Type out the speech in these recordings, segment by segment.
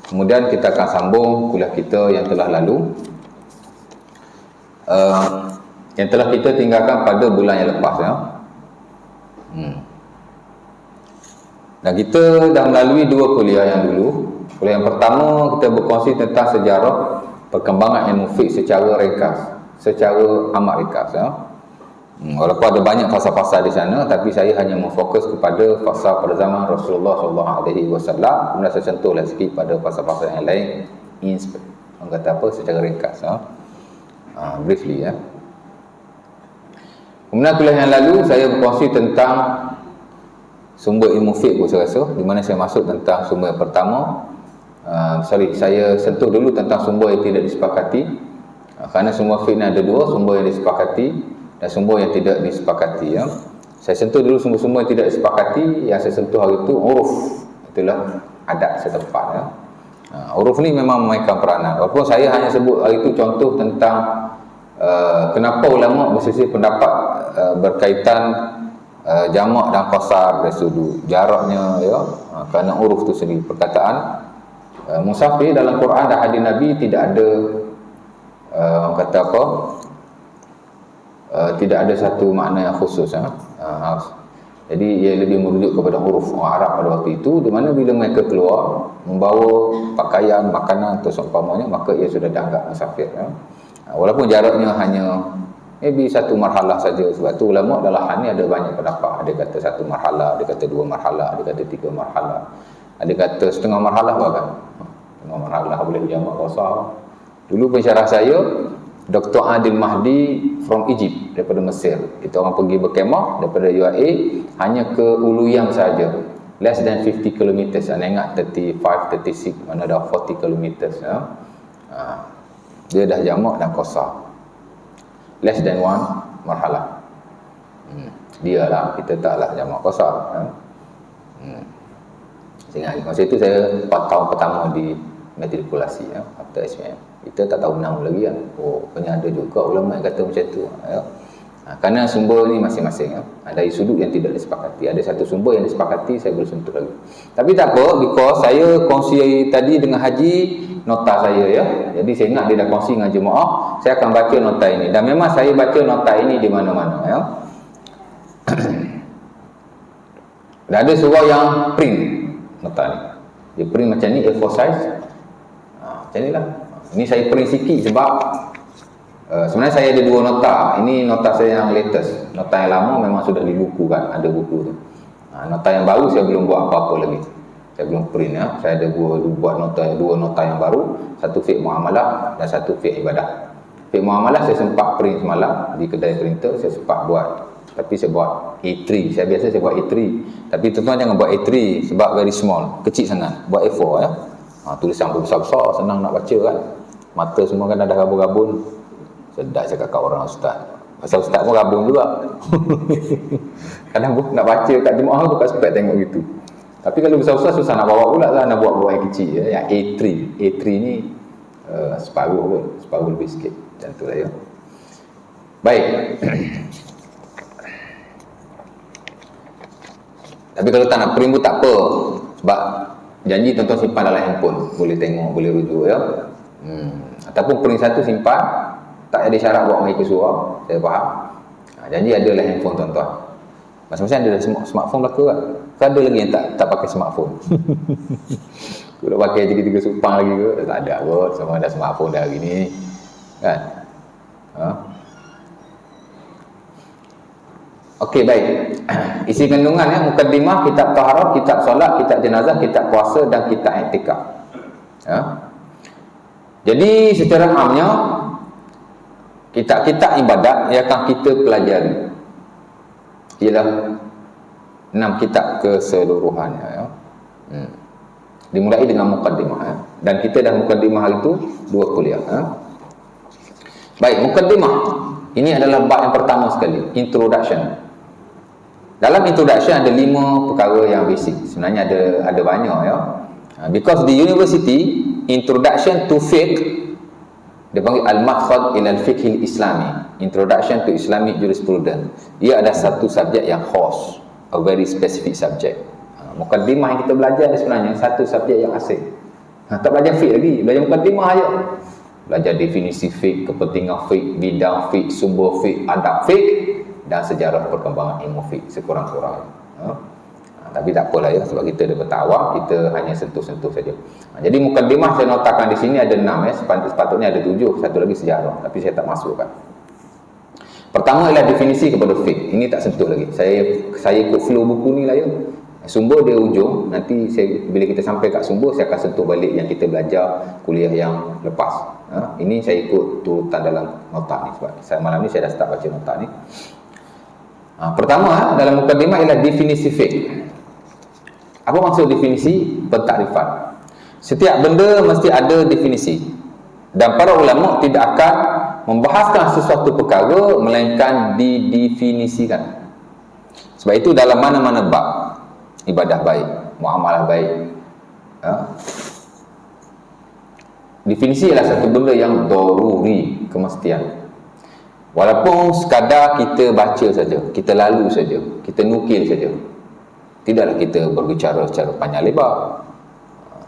Kemudian kita akan sambung kuliah kita yang telah lalu, yang telah kita tinggalkan pada bulan yang lepas ya. Dan kita dah melalui dua kuliah yang dulu. Kuliah yang pertama kita berkongsi tentang sejarah perkembangan ilmu fiqh secara ringkas, secara amat ringkas ya. Walaupun ada banyak fasa-fasa di sana, tapi saya hanya memfokus kepada fasa pada zaman Rasulullah SAW. Kemudian saya sentuhlah sikit pada fasa-fasa yang lain, orang kata apa, secara ringkas ya. Briefly ya. Kemudian kuliah yang lalu saya berkongsi tentang sumber ilmu fiqh saya rasa, di mana saya masuk tentang sumber yang pertama. Saya sentuh dulu tentang sumber yang tidak disepakati, kerana sumber fiqh ni ada dua, sumber yang disepakati dan sumber yang tidak disepakati ya. Saya sentuh dulu sumber-sumber yang tidak disepakati. Yang saya sentuh hari itu uruf, itulah adat setempat ya. Uruf ni memang memainkan peranan, walaupun saya hanya sebut hari itu contoh tentang kenapa ulama berselisih pendapat berkaitan jamak dan qasar dari sudut jaraknya ya, kerana uruf tu sendiri. Perkataan musafir dalam Quran dan hadis Nabi tidak ada orang kata apa, tidak ada satu makna yang khusus ya. Jadi ia lebih merujuk kepada huruf orang Arab pada waktu itu, di mana bila mereka keluar membawa pakaian, makanan atau seumpamanya, maka ia sudah dianggap musafir ya. Walaupun jaraknya hanya maybe satu marhalah saja. Sebab tu ulama dalam hal ni ada banyak pendapat. Ada kata satu marhalah, ada kata dua marhalah, ada kata tiga marhalah, ada kata setengah marhalah bahkan. Setengah marhalah boleh jamak qasar. Dulu pensyarah saya Dr. Adil Mahdi from Egypt, daripada Mesir. Kita orang pergi berkemah daripada UAE hanya ke Uluyang saja, less than 50 km. Anda ingat 35, 36, mana dah 40 km ya. Dia dah jamak dan qasar, less than one marhalah. Dia lah, kita taklah jamak qasar ya. Saya ingat masa itu saya 4 tahun pertama di matrikulasi ya, after SPM. Kita tak tahu menang lagi kan. Oh, rupanya ada juga ulama yang kata macam tu ya. Kerana sumber ni masing-masing ya. Ada sudut yang tidak disepakati, ada satu sumber yang disepakati, saya boleh sentuh lagi. Tapi tak apa, because saya kongsi tadi dengan Haji nota saya ya. Jadi saya ingat dia dah kongsi dengan jemaah, saya akan baca nota ini. Dan memang saya baca nota ini di mana-mana ya. Dan ada surah yang print nota ni. Dia print macam ni, A4 size. Macam ni lah. Ini saya print sikit sebab sebenarnya saya ada dua nota. Ini nota saya yang latest. Nota yang lama memang sudah di buku kan, ada buku tu. Nota yang baru saya belum buat apa-apa lagi. Saya belum print ya. Saya ada buat dua nota yang baru, satu fiqh muamalah dan satu fiqh ibadah. Fiqh muamalah saya sempat print semalam di kedai printer, saya sempat buat. Tapi saya buat A3. Saya biasa saya buat A3. Tapi tuan-tuan jangan buat A3 sebab very small, kecil sangat. Buat A4 ya. Tulisan besar-besar, senang nak baca kan. Mata semua kan ada rabun-rabun. Sedap cakap kat orang ustaz. Pasal ustaz pun rabun juga. Kadang nak baca kat jemaah buka spek tengok gitu. Tapi kalau besar-besar susah nak bawa pula lah, nak buat yang kecil ya. Yang A3. A3 ni separuh pun, separuh lebih sikit. Macam tu lah ya. Baik. Tapi kalau tak nak print pun tak apa. Sebab janji tuan-tuan simpan dalam handphone. Boleh tengok, boleh rujuk ya. Ataupun print satu simpan, tak ada syarat buat mereka surah, saya faham. Janji ada dalam handphone tuan-tuan. Masing-masing ada smartphone belaka kan? Kan ada lagi yang tak pakai smartphone. Kalau pakai tiga-tiga supang lagi ke? Tak ada kot, semua ada smartphone dah hari ni kan. Okey, baik. Isi kandungan ya, mukaddimah, kitab taharah, kitab solat, kitab jenazah, kitab puasa dan kitab i'tikaf ya. Jadi secara amnya kitab-kitab ibadat yang akan kita pelajari ialah 6 kitab keseluruhannya ya. Dimulai dengan mukaddimah ya. Dan kita dah mukaddimah hari itu 2 kuliah ya. Baik, mukaddimah ini adalah bab yang pertama sekali, introduction. Dalam introduction ada 5 perkara yang basic. Sebenarnya ada banyak ya. Because di university, introduction to fiqh dia panggil al-madkhal ila al-fiqh al-islami, introduction to Islamic jurisprudence. Ia ada satu subjek yang khas, a very specific subject. Mukaddimah yang kita belajar ni sebenarnya satu subjek yang asing. Tak belajar fiqh lagi, belajar mukadimah aja. Belajar definisi fiqh, kepentingan fiqh, bidang fiqh, sumber fiqh, adab fiqh dan sejarah perkembangan ilmu fiqh sekurang-kurangnya. Tapi tak apalah ya, sebab kita daripada awam, kita hanya sentuh-sentuh saja. Jadi mukadimah saya notakan di sini ada 6 ya, sepatutnya ada 7, satu lagi sejarah, tapi saya tak masukkan. Pertama ialah definisi kepada fiqh. Ini tak sentuh lagi. Saya ikut flow buku ni lah ya. Sumber dia ujung, nanti bila kita sampai kat sumber, saya akan sentuh balik yang kita belajar kuliah yang lepas. Ini saya ikut turutan dalam nota ni, sebab malam ni saya dah start baca nota ni. Pertama dalam mukadimah ialah definisi fiqh. Apa maksud definisi? Pentakrifan. Setiap benda mesti ada definisi, dan para ulama tidak akan membahaskan sesuatu perkara melainkan didefinisikan. Sebab itu dalam mana-mana bab, ibadah baik, muamalah baik, definisi ialah satu benda yang daruri, kemestian. Walaupun sekadar kita baca saja, kita lalu saja, kita nukil saja, tidaklah kita berbicara secara panjang lebar.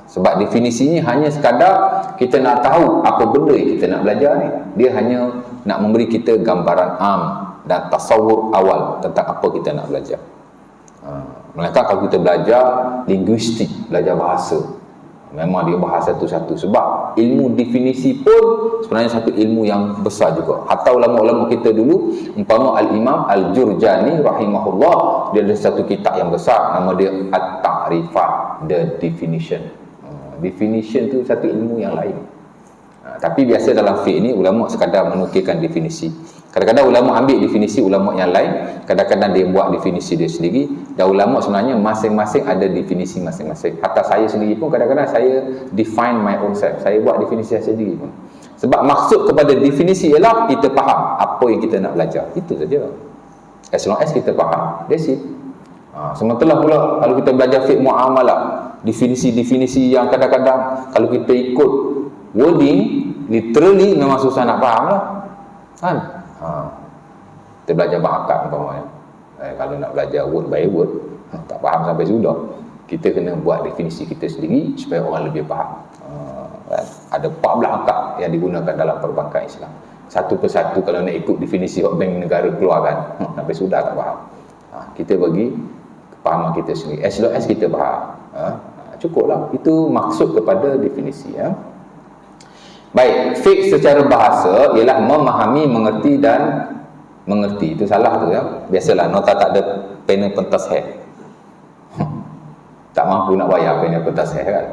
Sebab definisinya hanya sekadar kita nak tahu apa benda yang kita nak belajar ni. Dia hanya nak memberi kita gambaran am dan tasawur awal tentang apa kita nak belajar. Melainkan kalau kita belajar linguistik, belajar bahasa, memang dia bahas satu-satu. Sebab ilmu definisi pun sebenarnya satu ilmu yang besar juga. Hatta ulama-ulama kita dulu, umpama Al-Imam Al-Jurjani rahimahullah, dia ada satu kitab yang besar, nama dia At-Ta'rifat, The Definition. Definition tu satu ilmu yang lain. Tapi biasa dalam fiqh ni ulama sekadar menukilkan definisi. Kadang-kadang ulama ambil definisi ulama yang lain, kadang-kadang dia buat definisi dia sendiri, dan ulama sebenarnya masing-masing ada definisi masing-masing. Hatta saya sendiri pun kadang-kadang saya define my own self. Saya buat definisi saya sendiri pun. Sebab maksud kepada definisi ialah kita faham apa yang kita nak belajar. Itu saja. As long as kita faham, that's it. Sementara pula kalau kita belajar fiqh muamalah, definisi-definisi yang kadang-kadang kalau kita ikut wording literally memang susah nak faham lah kan. Kita belajar bahakak umpamanya, kalau nak belajar word by word tak faham sampai sudah, kita kena buat definisi kita sendiri supaya orang lebih faham. Kan? Ada 14 akad yang digunakan dalam perbankan Islam, satu persatu kalau nak ikut definisi bank negara keluarkan sampai sudah tak faham. Kita bagi kepahaman kita sendiri, as long as kita faham, cukuplah. Itu maksud kepada definisi ya. Baik, fiqh secara bahasa ialah memahami, mengerti dan mengerti. Itu salah tu ya. Biasalah nota tak ada pena pentas hair. Tak mampu nak bayar pena pentas hair kan.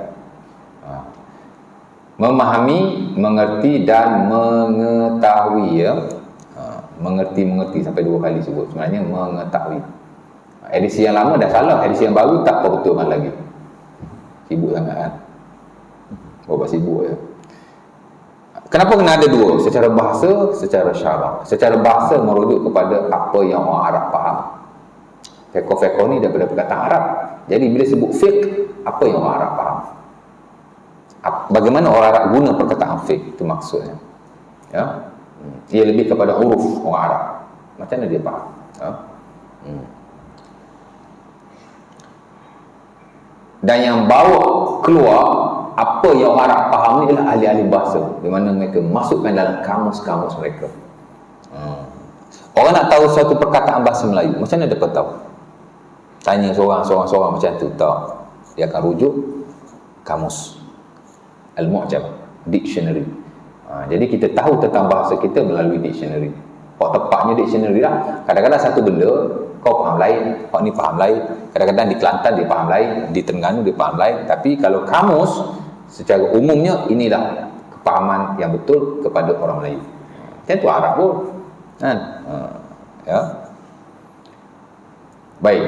Memahami, mengerti dan mengetahui ya. Mengerti sampai 2 kali sebut. Sebenarnya mengetahui. Edisi yang lama dah salah, edisi yang baru tak perbetulkan lagi. Sibuk sangat kan. Berapa sibuk ya. Kenapa kena ada 2? Secara bahasa, secara syarak. Secara bahasa merujuk kepada apa yang orang Arab faham. Fiqh ni daripada perkataan Arab. Jadi bila sebut fiqh, apa yang orang Arab faham. Bagaimana orang Arab guna perkataan fiqh, itu maksudnya. Ya. Dia lebih kepada huruf orang Arab. Macam mana dia faham? Ya. Dan yang bawa keluar apa yang orang Arab faham ni adalah ahli-ahli bahasa, di mana mereka masukkan dalam kamus-kamus mereka. Orang nak tahu suatu perkataan bahasa Melayu, macam mana dapat tahu? Tanya seorang macam tu, tak. Dia akan rujuk kamus Al-Mu'jam, dictionary. Jadi kita tahu tentang bahasa kita melalui dictionary. Kok tepatnya dictionary lah. Kadang-kadang satu benda kau faham lain, kau ni faham lain. Kadang-kadang di Kelantan dia faham lain, di Terengganu dia faham lain. Tapi kalau kamus secara umumnya, inilah kepahaman yang betul kepada orang Melayu. Macam tu Arab pun kan. Ya. Baik.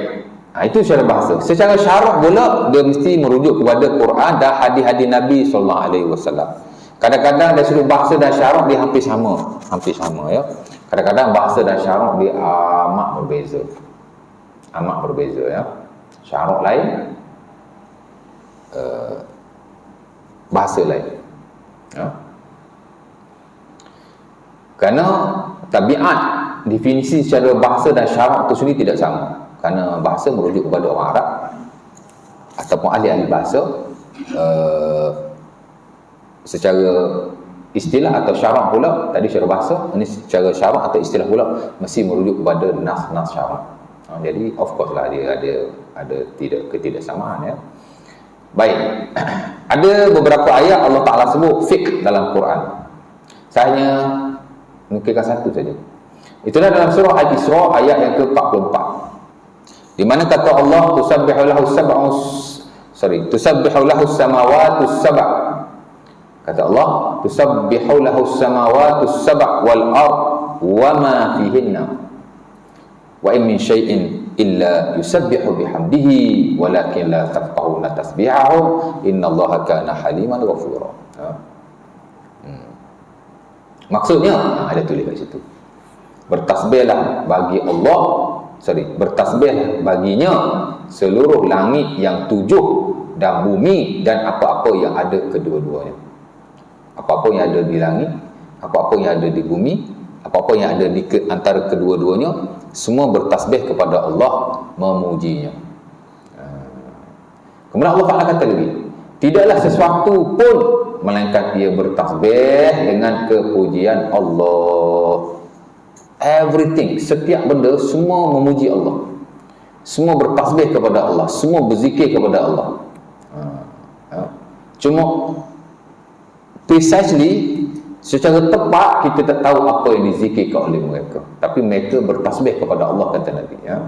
Itu secara bahasa. Secara syarak pula dia mesti merujuk kepada Quran dan hadis-hadis Nabi SAW. Kadang-kadang dari sudut bahasa dan syarak dia hampir sama ya. Kadang-kadang bahasa dan syarak dia amat berbeza ya. Syarak lain, bahasa lain ya. Kerana tabiat definisi secara bahasa dan syarak itu sendiri tidak sama. Kerana bahasa merujuk kepada orang Arab ataupun ahli-ahli bahasa, secara istilah atau syarak pula, tadi secara bahasa, ini secara syarak atau istilah pula mesti merujuk kepada nas syarak. Jadi of course lah dia ada ketidaksamaan ya. Baik. Ada beberapa ayat Allah Taala sebut fiqh dalam Quran. Saya hanya nukilkan satu saja. Itulah dalam surah Al-Isra ayat yang ke-44. Di mana kata Allah tusabbihu lahu samawati sab'a. Kata Allah tusabbihu lahu samawati sab'a wal ard wa ma fihinna. Wa in min syai'in illa yusabbihu bihamdihi walakin la tafqahuna tasbihahum innallaha kana haliman ghafura. Maksudnya ada tulis kat situ. Bertasbihlah bagi Allah, bertasbih baginya seluruh langit yang 7 dan bumi dan apa-apa yang ada kedua-duanya. Apa-apa yang ada di langit, apa-apa yang ada di bumi, apa-apa yang ada di antara kedua-duanya, semua bertasbih kepada Allah, memujinya. Kemudian Allah Ta'ala kata lagi, tidaklah sesuatu pun melainkan dia bertasbih dengan kepujian Allah. Everything, setiap benda semua memuji Allah, semua bertasbih kepada Allah, semua berzikir kepada Allah. Cuma precisely secara tepat kita tak tahu apa yang dizikirkan oleh mereka, tapi mereka bertasbih kepada Allah, kata Nabi ya.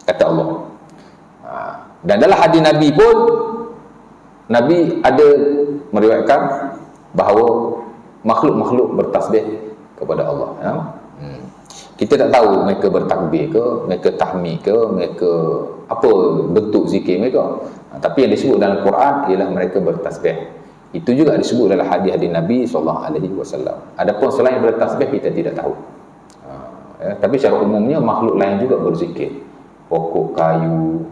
Kata Allah. Dan dalam hadis Nabi pun, Nabi ada meriwayatkan bahawa makhluk-makhluk bertasbih kepada Allah ya. Kita tak tahu mereka bertakbir ke, mereka tahmid ke, mereka apa bentuk zikir mereka. Tapi yang disebut dalam Quran ialah mereka bertasbih. Itu juga disebut dalam hadis-hadis Nabi SAW. Adapun selain bertasbih kita tidak tahu. Ya, tapi secara umumnya makhluk lain juga berzikir. Pokok kayu,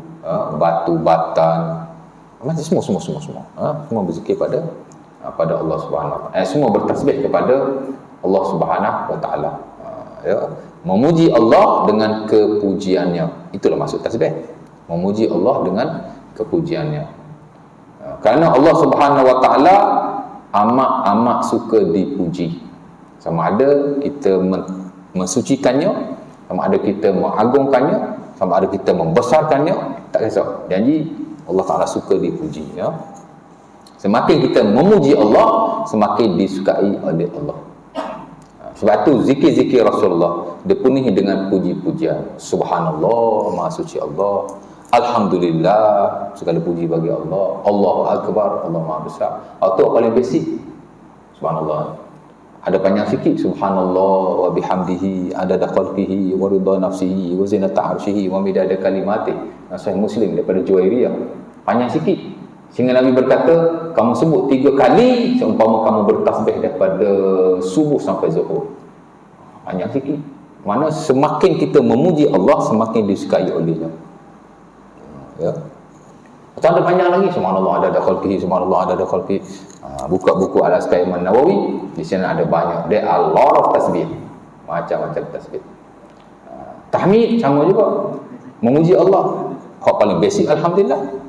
batu batan, semua semua berzikir pada Allah Subhanahu Wa Taala. Semua bertasbih kepada Allah Subhanahu Wa Taala. Ya, memuji Allah dengan kepujiannya. Itulah maksud tasbih. Memuji Allah dengan kepujiannya. Kerana Allah Subhanahu Wa Taala amat suka dipuji. Sama ada kita mensucikannya, sama ada kita mengagungkannya, sama ada kita membesarkannya, tak kisah. Janji Allah Ta'ala suka dipuji ya. Semakin kita memuji Allah, semakin disukai oleh Allah. Sebab tu zikir-zikir Rasulullah dipenuhi dengan puji-pujian. Subhanallah, Maha Suci Allah. Alhamdulillah, segala puji bagi Allah. Allahu Akbar, Allah Maha Besar. Itu paling basic. Subhanallah. Ada panjang sikit. Subhanallah wa bihamdihi adada khalqihi wa ridha nafsihi wa zinata arsyihi wa midada kalimati. Sahih Muslim daripada Juwairiyah. Panjang sikit. Sehingga Nabi berkata, kamu sebut 3 kali seumpama kamu bertasbih daripada subuh sampai zuhur. Panjang sikit. Mana semakin kita memuji Allah, semakin disukai olehnya. Ya. Atau ada panjang lagi, subhanallah adada khalqihi, subhanallah adada khalqihi. Buka buku Al-Azkar Imam Nawawi, di sana ada banyak. There are a lot of tasbih. Macam-macam tasbih. Tahmid sama juga. Memuji Allah. Hak paling basic alhamdulillah.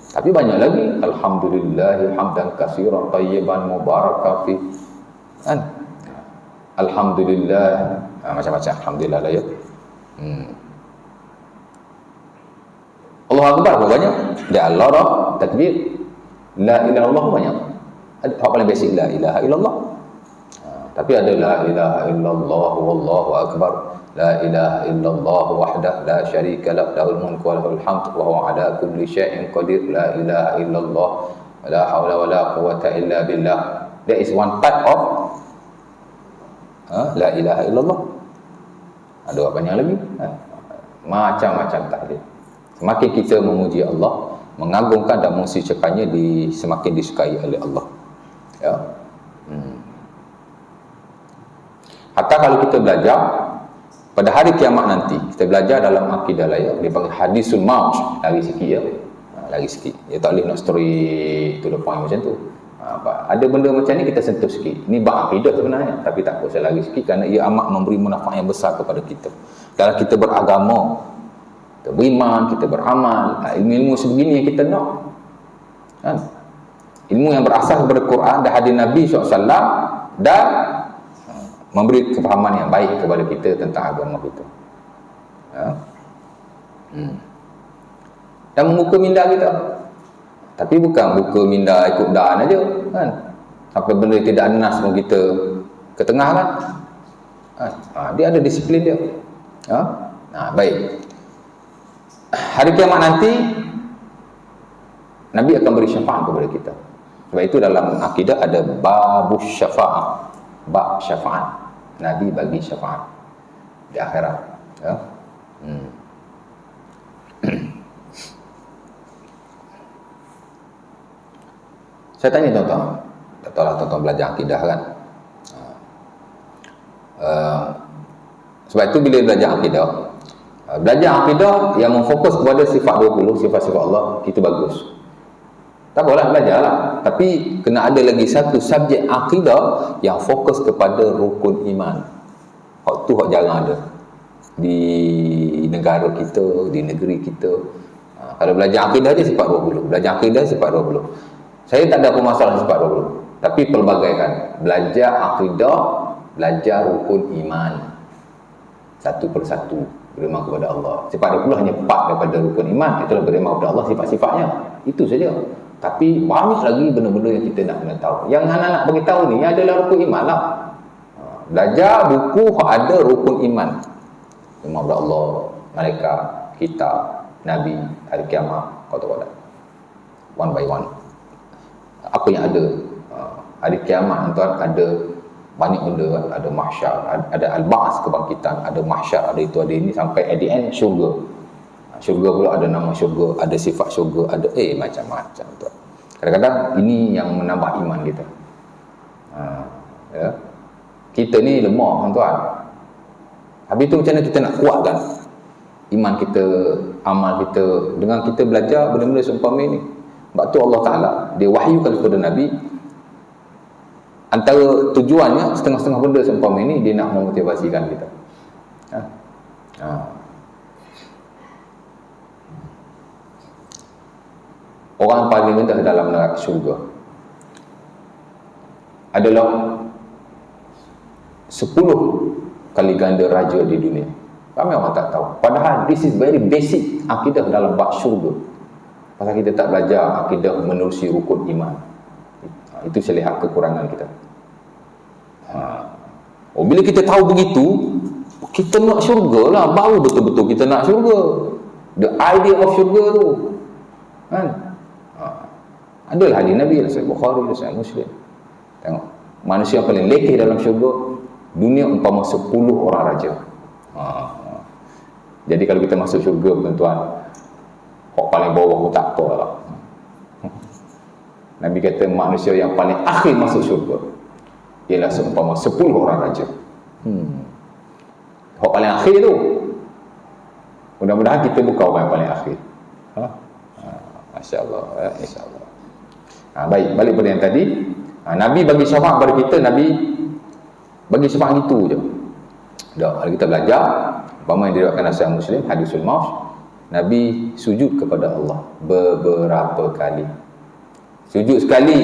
Tapi banyak lagi, alhamdulillah hamdan katsiran tayyiban mubarakan fi. Kan? Alhamdulillah, macam-macam alhamdulillah lah ya. Allah Akbar banyak. Dia Allah takbir. La ilaha illallah banyak. Ada paling basic la ilaha illallah. Tapi ada la ilaha illallah wallahu akbar. La ilaha illallah wahdah la syarika lah lahul mulku wa lahul hamd wa huwa ala kulli syai'in qadir. La ilaha illallah la haula wa la quwwata illa billah. That is one type of la ilaha illallah. Ada apa banyak lagi? Macam-macam takdir. Semakin kita memuji Allah, mengagungkan dan mensucikannya, semakin disukai oleh Allah. Ya. Hatta kalau kita belajar pada hari kiamat nanti, kita belajar dalam akidah lah ya, dia panggil hadisul maut, lagi sikit ya. Lagi sikit. Dia tak boleh nak story to the point macam tu. Ada benda macam ni kita sentuh sikit. Ini bab akidah sebenarnya, tapi tak apa, saya lagi sikit kerana ia amat memberi manfaat yang besar kepada kita. Dalam kita beragama, kita beriman, kita beramal, ilmu-ilmu sebegini yang kita nak. Kan? ilmu yang berasal daripada Quran dan hadis Nabi SAW, dan memberi kefahaman yang baik kepada kita tentang agama kita. Dan membuka minda kita. Tapi bukan buka minda ikut dan aja kan. Sampai benda tidak ada nas pun kita ke tengah kan. Dia ada disiplin dia. Baik. Hari kiamat nanti Nabi akan beri syafaat kepada kita. Sebab itu dalam akidah ada babus syafaat. Bab syafaat. Nabi bagi syafaat di akhirat. Saya tanya tuan-tuan, tak tahulah tuan-tuan belajar akidah kan. Sebab itu bila belajar akidah yang memfokus kepada sifat 20, sifat-sifat Allah, itu bagus. Tak apalah, belajarlah. Tapi kena ada lagi satu subjek akidah yang fokus kepada rukun iman. Hak tu hak jarang ada di negara kita, di negeri kita. Kalau belajar akidah je sifat 20, belajar akidah sifat 20. Saya tak ada permasalahan sifat 20, tapi pelbagaikan. Belajar akidah, belajar rukun iman satu persatu, beriman kepada Allah. Sifat 20 hanya part daripada rukun iman, itulah beriman kepada Allah, sifat-sifatnya. Itu saja. Tapi banyak lagi benda-benda yang kita nak kena tahu. Yang anak-anak bagi tahu ni adalah rukun iman lah. Belajar buku ada rukun iman. Beriman kepada Allah, malaikat, kitab, Nabi, hari kiamat, kata-kata. One by one. Apa yang ada hari kiamat, tuan, ada banyak benda. Ada mahsyar, ada al-ba'as, kebangkitan, ada mahsyar, ada itu, ada ini, sampai at the end syurga. Syurga pula ada nama syurga, ada sifat syurga, ada macam-macam, tuan. Kadang-kadang ini yang menambah iman kita. Ya. Kita ni lemah, tuan. Habis tu macam mana kita nak kuatkan iman kita, amal kita, dengan kita belajar benda-benda seumpama ini. Sebab tu Allah Ta'ala dia wahyukan kepada Nabi, antara tujuannya setengah-setengah benda seumpama ini dia nak memotivasikan kita. Orang paling rendah dalam neraka syurga adalah 10 kali ganda raja di dunia. Ramai orang tak tahu. Padahal this is very basic akidah dalam bab syurga. Pasal kita tak belajar akidah menerusi rukun iman. Itu saya lihat kekurangan kita. Bila kita tahu begitu, kita nak syurga lah, baru betul-betul kita nak syurga. The idea of syurga tu kan? Adalah hadis Nabi, Sahih Bukhari, Sahih Muslim. Tengok, manusia yang paling lekeh dalam syurga dunia umpama 10 orang raja. Jadi kalau kita masuk syurga, tuan-tuan, hak paling bawah pun tak apa lah. Nabi kata manusia yang paling akhir masuk syurga ialah seumpama 10 orang raja. Hak paling akhir tu, mudah-mudahan kita bukan orang yang paling akhir. Masya Allah, insya Allah. Baik, balik pada yang tadi. Nabi bagi syafaat kepada kita, Nabi bagi syafaat gitu je. Dah, kalau kita belajar, umpama yang diriwayatkan Sahih Muslim, hadisul maut, Nabi sujud kepada Allah beberapa kali. Sujud sekali,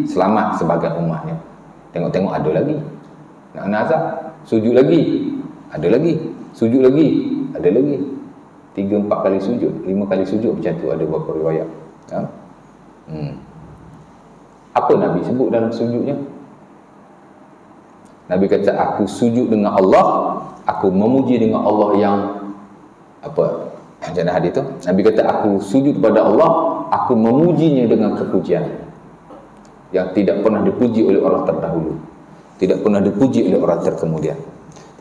selamat sebagai umatnya. Tengok-tengok ada lagi. Nak azab, sujud lagi, ada lagi. Sujud lagi, ada lagi. 3-4 kali sujud, 5 kali sujud, macam tu ada beberapa riwayat. Apa Nabi sebut dalam sujudnya? Nabi kata, aku sujud dengan Allah, aku memuji dengan Allah yang apa? Macam mana hadis tu? Nabi kata, aku sujud kepada Allah, aku memujinya dengan kepujian yang tidak pernah dipuji oleh orang terdahulu, tidak pernah dipuji oleh orang terkemudian,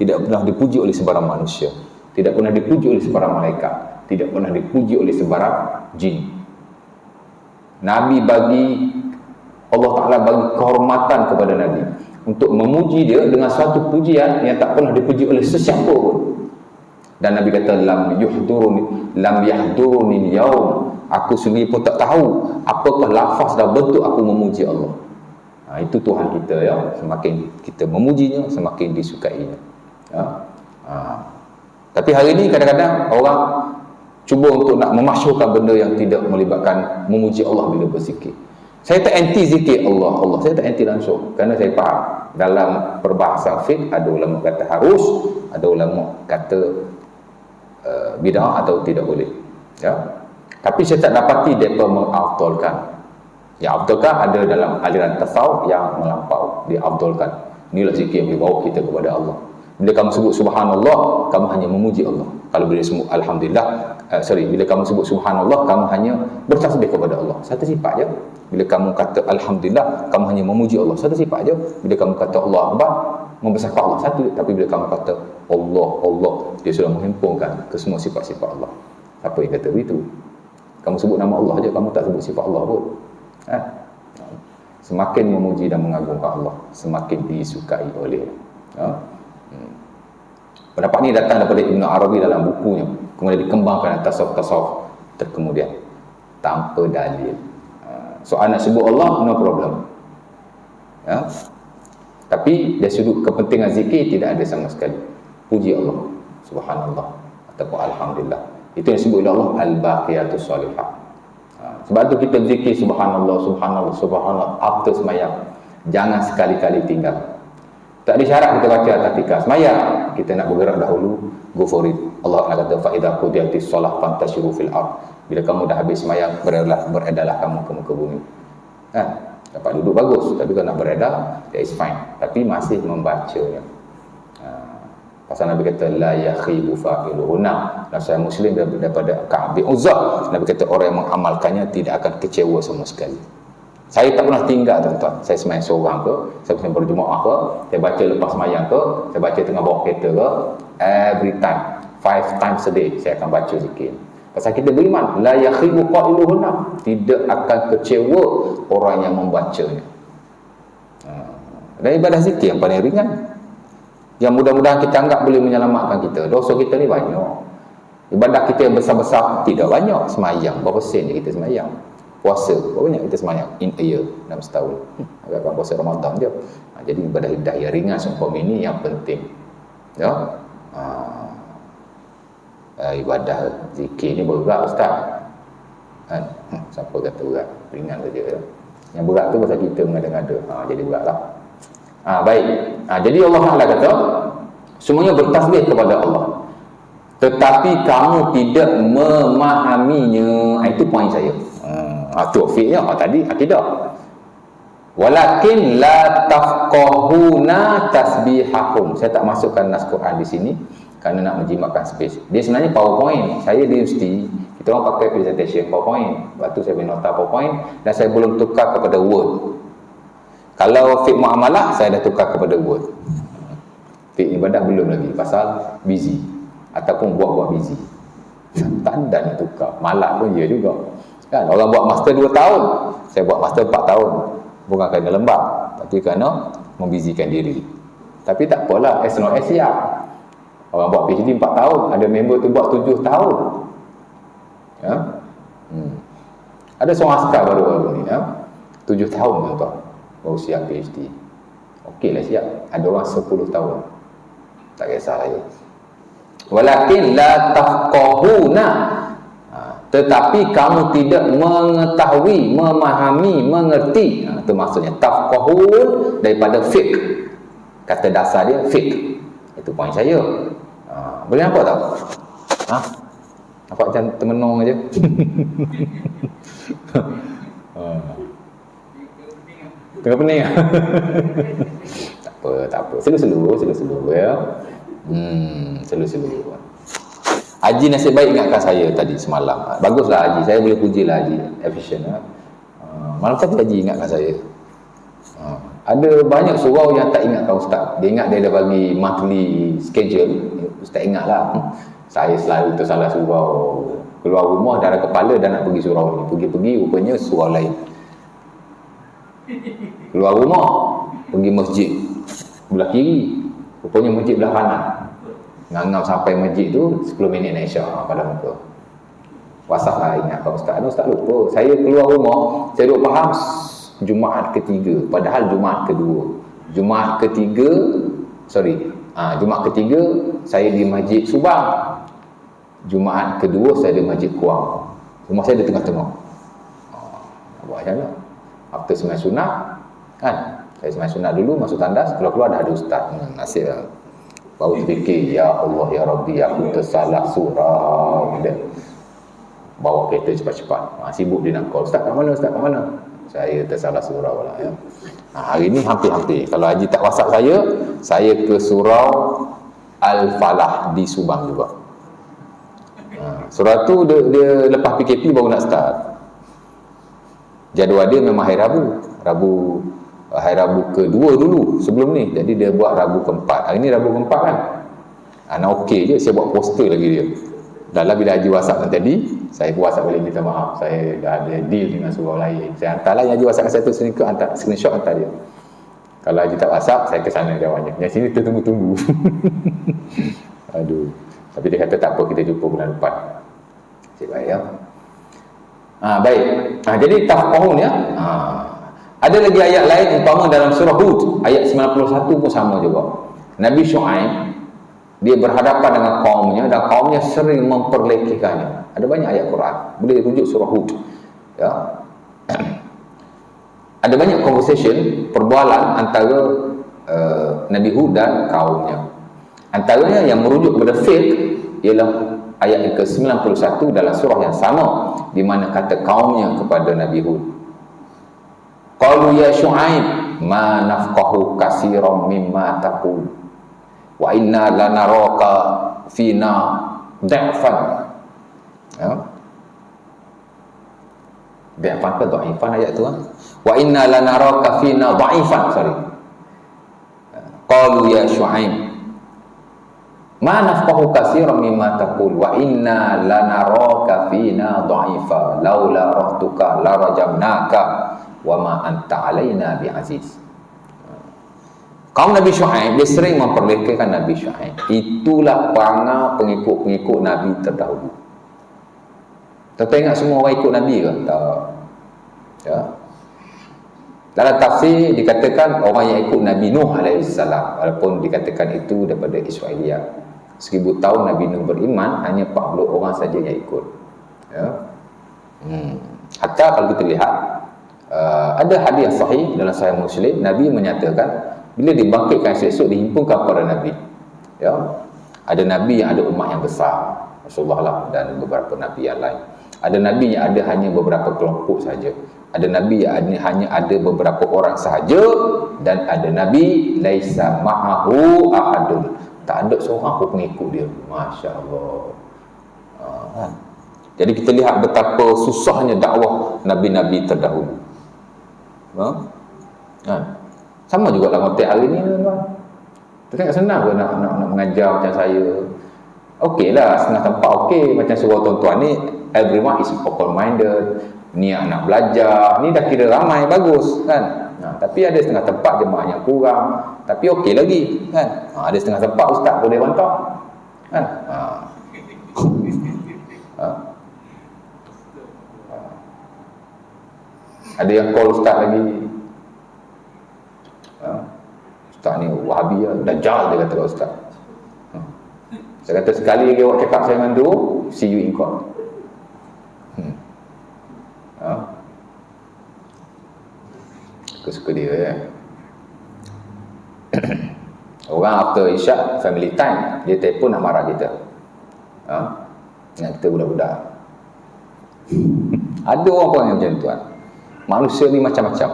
tidak pernah dipuji oleh sebarang manusia, tidak pernah dipuji oleh sebarang malaikat, tidak pernah dipuji oleh sebarang jin. Nabi bagi, Allah Ta'ala bagi kehormatan kepada Nabi untuk memuji dia dengan suatu pujian yang tak pernah dipuji oleh sesiapa pun. Dan Nabi kata, lam yahduruni yaum, aku sendiri pun tak tahu apakah lafaz dan bentuk aku memuji Allah. Itu Tuhan kita, ya. Semakin kita memujinya, semakin disukainya. Tapi hari ini kadang-kadang orang cuba untuk nak memasyhurkan benda yang tidak melibatkan memuji Allah bila berzikir. Saya tak anti zikir Allah, Allah. Saya tak anti langsung. Kerana saya faham. Dalam perbahasan fiqh, ada ulama kata harus, ada ulama kata bid'ah atau tidak boleh. Ya. Tapi saya tak dapati mereka mengafdalkan. Yang afdalkan ada dalam aliran tasawuf yang melampau, dia afdalkan. Inilah zikir yang membawa kita kepada Allah. Bila kamu sebut subhanallah, kamu hanya memuji Allah. Kalau bila sebut alhamdulillah, bila kamu sebut subhanallah, kamu hanya bertasbih kepada Allah. Satu sifat je. Bila kamu kata alhamdulillah, kamu hanya memuji Allah. Satu sifat je. Bila kamu kata Allah Akbar, membesarkan Allah. Satu. Tapi bila kamu kata Allah, Allah, dia sudah menghimpunkan ke semua sifat-sifat Allah. Siapa yang kata begitu? Kamu sebut nama Allah je, kamu tak sebut sifat Allah pun. Semakin memuji dan mengagungkan Allah, semakin disukai oleh pendapat ni datang daripada Ibn Arabi dalam bukunya, kemudian dikembangkan tasawuf-tasawuf terkemudian tanpa dalil. Soal nak sebut Allah, no problem. Tapi dari sudut kepentingan zikir tidak ada sama sekali. Puji Allah, subhanallah ataupun alhamdulillah. Itu yang disebut oleh Allah al-baqiyatus salihah. Sebab tu kita zikir subhanallah, subhanallah, subhanallah after semayang. Jangan sekali-kali tinggal. Tak ada syarat kita baca tatkala semayang. Kita nak bergerak dahulu, go for it. Allah kata fa idza qudiyatis shalah fantashiru fil ard. Bila kamu dah habis semayang, beredarlah kamu ke muka bumi. Dapat duduk bagus, tapi kalau nak beredar, that is fine. Tapi masih membacanya. Pasal Nabi kata la yakhibu fa'iluhuna. Nasihat Muslim daripada Ka'ab bin Uzzah, Nabi kata orang yang mengamalkannya tidak akan kecewa sama sekali. Saya tak pernah tinggal tuan-tuan. Saya semayang seorang ke, saya semayang berjemaah ke, saya baca lepas semayang ke, saya baca tengah bawa kereta ke, every time 5 times a day saya akan baca zikir. Pasal kita beriman la yakhibu qailuhunna, tidak akan kecewa orang yang membacanya. Dan ibadah zikir yang paling ringan, yang mudah-mudahan kita anggap boleh menyelamatkan kita. Dosa kita ni banyak, ibadah kita yang besar-besar tidak banyak. Semayang berapa sen je kita semayang, puasa berapa banyak kita semayang in a year, dalam setahun. Agak puasa Ramadan je. Jadi ibadah yang ringan seumpama ini yang penting. Ya. Ibadah zikir ni berat ustaz. Siapa kata berat? Ringan saja ya. Yang berat tu pasal kita mengada-ngada. Jadi beratlah. Baik. Jadi Allah Taala kata semuanya bertasbih kepada Allah, tetapi kamu tidak memahaminya. Itu poin saya. Taufiknya tadi akidah. Walakin la tafqahuna tasbihahum. Saya tak masukkan nas Quran di sini kerana nak menjimatkan space. Dia sebenarnya PowerPoint. Saya di universiti, kita orang pakai presentation PowerPoint. Lepas tu saya beri nota PowerPoint dan saya belum tukar kepada Word. Kalau fiqh muamalah, saya dah tukar kepada Word. Fiqh ibadah belum lagi, pasal busy. Ataupun buat-buat busy. Tak ada nak tukar. Malak pun ya juga. Kan? Orang buat master 2 tahun, saya buat master 4 tahun. Bukan kerana lembab, tapi kerana membizikan diri. Tapi tak apalah, as long as siap. Orang buat PhD 4 tahun, ada member tu buat 7 tahun. Ya? Ada seorang askar baru-baru ni, 7 tahun tuan-tuan, baru siap PhD. Okeylah siap. Ada orang 10 tahun. Tak kisah lagi. Walakin la tafqahuna, tetapi kamu tidak mengetahui, memahami, mengerti. Itu maksudnya tafqahun daripada fiqh. Kata dasar dia fiqh. Itu poin saya. Boleh nampak tak? Nampak macam termenung aja. Tengah pening. Tak apa. Selu-selu ya. Selu-selu. Haji nasib baik ingatkan saya tadi semalam. Baguslah Haji, saya boleh pujilah Haji, efisien. Malam tadi Haji ingatkan saya. Ada banyak surau yang tak ingatkan Ustaz. Dia ingat dia dah bagi monthly schedule. Ustaz ingatlah. Saya selalu tersalah surau. Keluar rumah darah kepala dan nak pergi surau ni. Pergi-pergi rupanya surau lain. Keluar rumah, pergi masjid belah kiri, rupanya masjid belah kanan. Ngangam sampai masjid tu 10 minit nak isyak pada muka. WhatsApp lah ingatkan Ustaz. Ustaz lupa. Saya keluar rumah, saya duk faham Jumaat ketiga, padahal Jumaat kedua. Jumaat ketiga saya di Masjid Subang. Jumaat kedua saya di Masjid Kuang. Rumah saya di tengah-tengah. Buat macam mana? after sembahyang sunat kan, saya sembahyang sunat dulu masuk tandas, keluar dah ada ustaz. Nasib lah. Baru terfikir, ya Allah ya Rabbi, aku tersalah surau. Dia bawa kereta cepat-cepat. Sibuk dia nak call, ustaz kat mana, ustaz kat mana? Saya tersalah surau lah ya. Hari ni hampir-hampir. Kalau Haji tak WhatsApp saya ke surau Al-Falah di Subang juga. Surau tu dia lepas PKP baru nak start. Jadual dia memang hari Rabu kedua dulu sebelum ni. Jadi dia buat Rabu keempat. Hari ni Rabu keempat kan. Nak okey je, saya buat poster lagi dia. Dah lah bila Haji WhatsApp tadi, saya WhatsApp balik minta maaf. Saya dah ada deal dengan surau lain. Saya hantarlah yang Haji WhatsApp saya tu screenshot hantar dia. Kalau Haji tak WhatsApp, saya ke sana jawabnya. Yang sini tertunggu-tunggu. Aduh. Tapi dia kata tak apa, kita jumpa bulan depan. Cik baik ya. Baik. Jadi tafqahun ya. Ada lagi ayat lain umpama dalam surah Hud, ayat 91 pun sama juga. Nabi Syuaib dia berhadapan dengan kaumnya dan kaumnya sering memperlekehkannya. Ada banyak ayat Quran. Boleh rujuk surah Hud. Ya. Ada banyak conversation, perbualan antara Nabi Hud dan kaumnya. Antaranya yang merujuk kepada fiqh ialah ayat yang ke-91 dalam surah yang sama di mana kata kaumnya kepada Nabi Hud, qalu ya Syuaib ma nafqahu katsiran mimma taqul wa inna lanaraka fina dha'fan. Ya. Dha'fan ke dha'ifan ayat tu wa inna lanaraka fina dha'ifan, sorry. Qalu ya Syuaib ma nafqahu katsiran mimma taqul wa inna lanaraka fina dha'ifa laula rahtuka la rajamnaka wa ma anta alaina bi'aziz. Kaum Nabi Syuaib dia sering memperlekehkan Nabi Syuaib. Itulah perangai pengikut-pengikut Nabi terdahulu. Tak ingat semua orang ikut Nabi ke? Tak. Ya. Dalam tafsir dikatakan orang yang ikut Nabi Nuh alaihissalam, walaupun dikatakan itu daripada Israiliyat. 1000 tahun Nabi Nuh beriman, hanya 40 orang saja yang ikut. Ya. Hatta kalau kita lihat ada hadis sahih dalam Sahih Muslim, Nabi menyatakan bila dibangkitkan esok dihimpunkan para Nabi. Ya. Ada Nabi yang ada umat yang besar, Rasulullah lah, dan beberapa Nabi yang lain. Ada Nabi yang ada hanya beberapa kelompok saja. Ada Nabi yang hanya ada beberapa orang sahaja, dan ada Nabi laisa ma'ahu ahadun, tak ada seorang pun pengikut dia. Masya Allah. Jadi kita lihat betapa susahnya dakwah Nabi-Nabi terdahulu. Sama juga dalam konteks hari ni tuan. Tak senang ke nak mengajar macam saya. Okeylah, setengah tempat okey, macam surau tuan-tuan ni everyone is open minded, niat nak belajar, ni dah kira ramai, bagus kan. Tapi ada setengah tempat jemaah yang kurang, tapi okey lagi kan. Ada setengah tempat ustaz boleh bantah kan. Ada yang call ustaz lagi, ustaz ni Wahabi lah, Dajjal dia kata kat ustaz. Saya kata sekali lagi awak cakap saya dengan tu, see you in court. Suka dia ya. Orang after isyak family time, dia telefon nak marah kita. Ingat kita budak-budak. Ada orang yang macam tuan. Manusia ni macam-macam.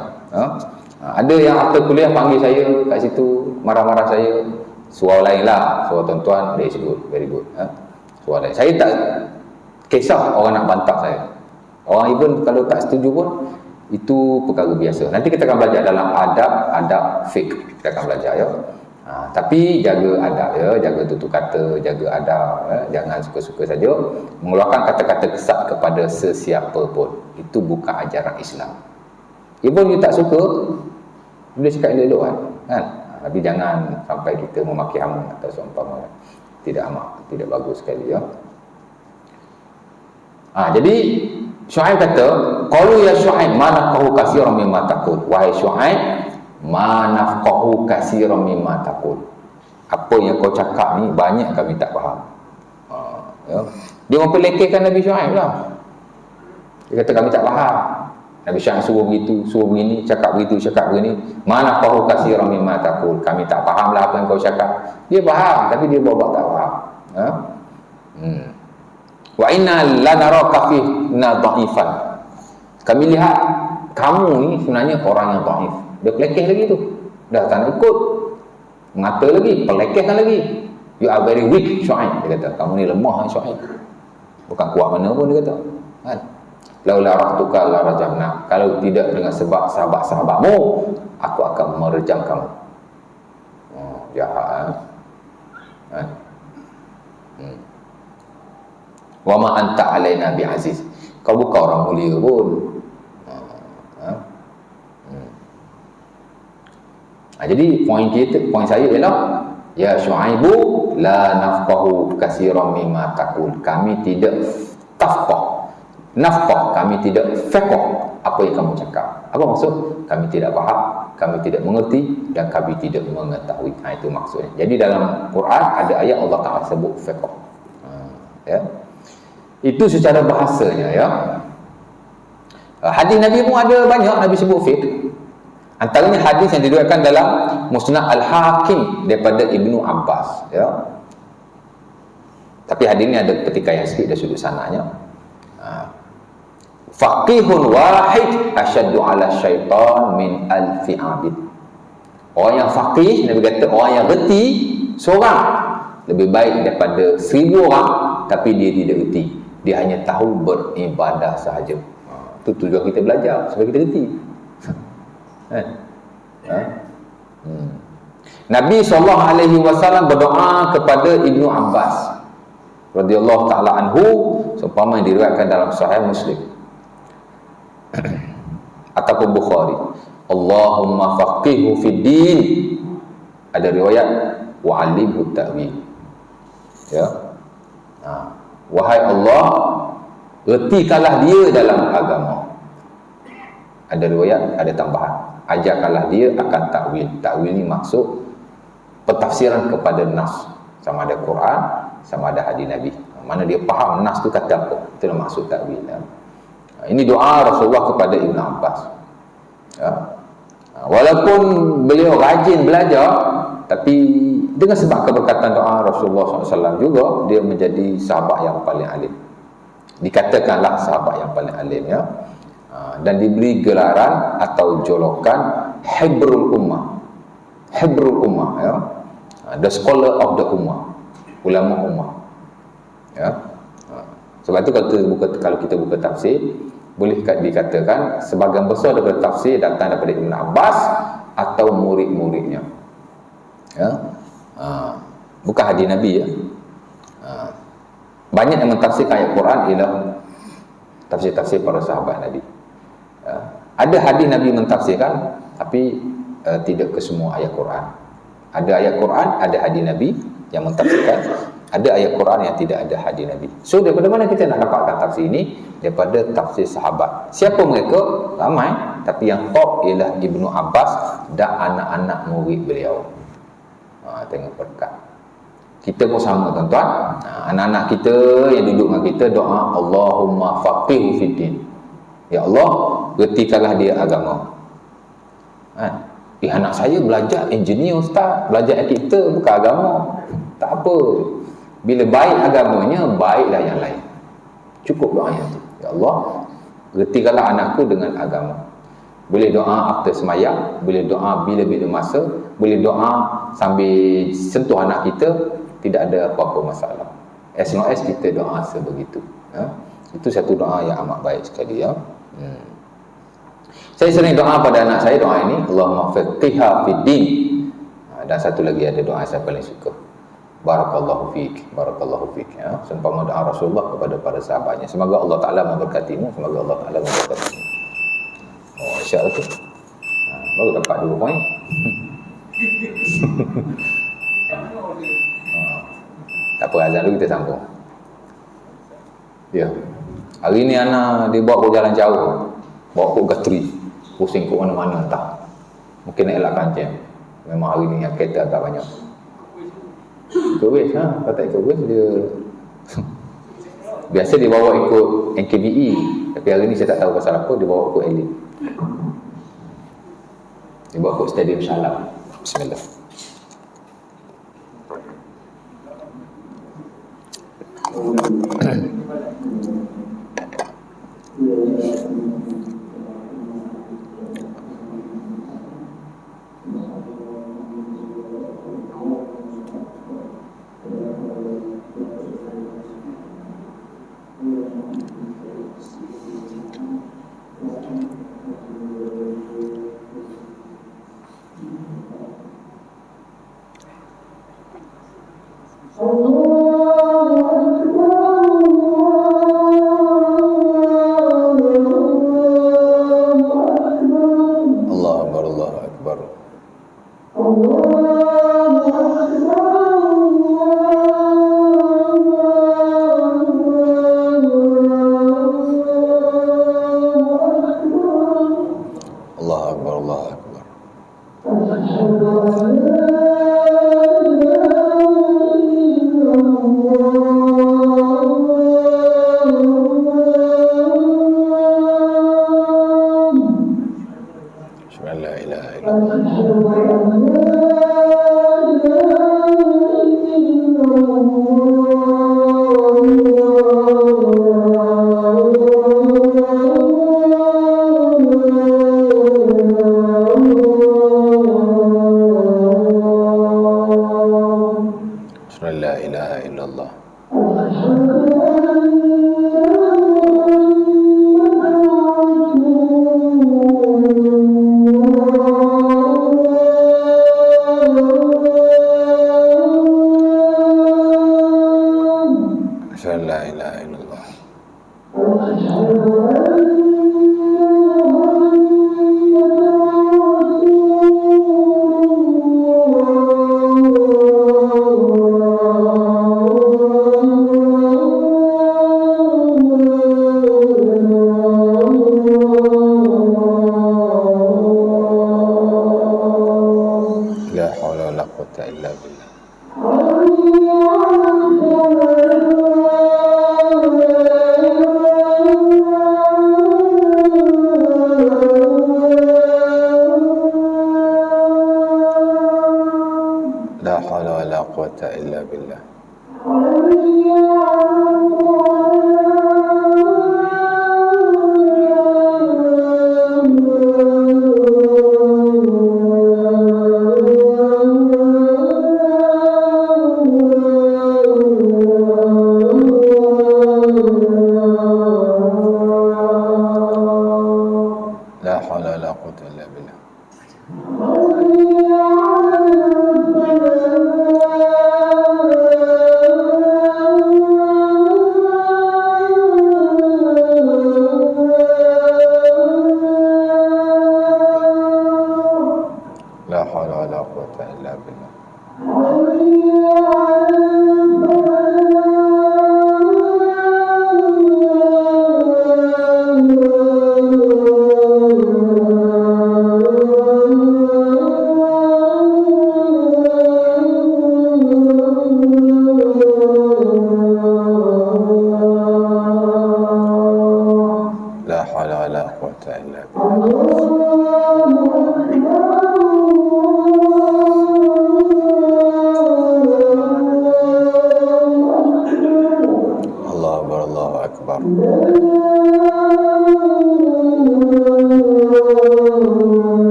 Ada yang after kuliah panggil saya kat situ, marah-marah saya. Surau lain lah, surau tuan-tuan, that's good, very good. Surau lain. Saya tak kisah orang nak bantah saya. Orang even kalau tak setuju pun, itu perkara biasa. Nanti kita akan belajar dalam adab fiqh. Kita akan belajar ya. Tapi jaga adab ya, jaga tutur kata, jaga adab ya. Jangan suka-suka saja mengeluarkan kata-kata kesat kepada sesiapa pun. Itu bukan ajaran Islam. Even you tak suka, boleh cakap elok-elok kan. Tapi jangan sampai kita memaki hama atau seumpama. Tidak amat, tidak bagus sekali ya. Jadi Syuaib kata, qalu ya Syuaib ma nafqahu katsiran mimma taqul. Wahai Syuaib, ma nafqahu katsiran mimma taqul. Apa yang kau cakap ni banyak kami tak faham. Ya. Dia memperlekehkan Nabi Syuaib lah. Dia kata kami tak faham. Nabi Syekh suruh begitu, suruh begini, cakap begitu, cakap begini. Mana fahu katsiran mimma taqul. Kami tak fahamlah apa yang kau cakap. Dia faham tapi dia buat tak faham. Ha? Wa inna lanaraka fina dhaifan. Kami lihat kamu ni sebenarnya orang yang dhaif. Dia pelekeh lagi tu. Dah tak nak ikut. Mengata lagi, pelekehkan lagi. You are very weak, Syuaib. Dia kata, kamu ni lemah, Syuaib. Bukan kuat mana pun dia kata. Kan? Laula rahtuka la rajamna. Kalau tidak dengan sebab sahabat-sahabatmu, aku akan merejam kamu. Oh, jahat. Kan? Wa ma anta alaina bi aziz. Kau bukan orang mulia pun. Jadi poin saya ialah ya Syuaibu la nafqahu katsiran mimma taqul. Kami tidak nafqah, kami tidak faqah apa yang kamu cakap. Apa maksud? Kami tidak faham, kami tidak mengerti dan kami tidak mengetahui. Itu maksudnya. Jadi dalam Quran ada ayat Allah Taala sebut faqah. Ya. Itu secara bahasanya ya. Hadis Nabi pun ada banyak Nabi sebut fiqh. Antaranya hadis yang diriwayatkan dalam Musnad Al-Hakim daripada Ibnu Abbas ya. Tapi hadis ini ada ketika yang sikit dari sudut sanadnya. Faqihun wahid asyaddu ala syaitan min alfi abid. Orang yang faqih, Nabi kata orang yang reti seorang lebih baik daripada 1000 orang tapi dia tidak reti. Dia hanya tahu beribadah sahaja. Itu tujuan kita belajar supaya kita reti. Nabi SAW berdoa kepada Ibnu Abbas radhiyallahu ta'ala anhu seumpama yang diriwayatkan dalam Sahih Muslim ataupun Bukhari. Allahumma faqihhu fid din. Ada riwayat wa 'allimhu ta'wil. Ya. Wahai Allah, retikanlah dia dalam agama. Ada riwayat, ada tambahan. Ajarkanlah dia akan takwil. Takwil ni maksud pentafsiran kepada nas, sama ada Quran, sama ada hadis Nabi. Mana dia faham nas tu kata apa. Itulah maksud takwil ya. Ini doa Rasulullah kepada Ibn Abbas ya. Walaupun beliau rajin belajar, tapi dengan sebab keberkatan doa Rasulullah SAW juga, dia menjadi sahabat yang paling alim. Dikatakanlah sahabat yang paling alim ya. Dan diberi gelaran atau jolokan Hibrul Ummah. Hibrul Ummah ya. The scholar of the Ummah, ulama ummah ya. Sebab itu kalau kita buka tafsir, boleh dikatakan sebahagian besar daripada tafsir datang daripada Ibn Abbas atau murid-muridnya ya. Bukan hadis Nabi ya. Banyak yang mentafsirkan ayat Quran ialah tafsir-tafsir para sahabat Nabi. Ada hadis Nabi mentafsirkan, tapi tidak ke semua ayat Quran. Ada ayat Quran, ada hadis Nabi yang mentafsirkan. Ada ayat Quran yang tidak ada hadis Nabi. So daripada mana kita nak dapatkan tafsir ini? Daripada tafsir sahabat. Siapa mereka? Ramai. Tapi yang top ialah Ibnu Abbas dan anak-anak murid beliau. Tengok berkat. Kita pun sama tuan-tuan. Anak-anak kita yang duduk dengan kita doa Allahumma faqihhu fiddin. Ya Allah, retikanlah dia agama. Anak saya belajar engineer ustaz, belajar arkitektur, bukan agama. Tak apa. Bila baik agamanya, baiklah yang lain. Cukup doa yang tu. Ya Allah, retikanlah anakku dengan agama. Boleh doa after semayang, boleh doa bila-bila masa, boleh doa sambil sentuh anak kita, tidak ada apa-apa masalah. As long as kita doa sebegitu. Itu satu doa yang amat baik sekali ya. Saya sering doa pada anak saya doa ini, Allahumma faqihha fid din. Dan satu lagi ada doa saya paling suka. Barakallahu fiik, barakallahu fiik ya. Seumpama doa Rasulullah kepada para sahabatnya. Semoga Allah Taala memberkatimu, semoga Allah Taala memberkatimu. Oh, insya-Allah tu. Baru dapat 2 poin. Tak apa, azan dulu kita sambung. Ya. Hari ni anak dia bawa ke jalan jauh. Bawa ke Gatri. Pusing ke mana-mana entah. Mungkin nak elak kancing. Memang hari ni yang kereta agak banyak. Ikut waste ha. Kalau tak ikut waste dia biasa dia bawa ikut NKBE. Tapi hari ni saya tak tahu pasal apa dia bawa aku elit. Dia bawa aku Stadium Shalam. Bismillah.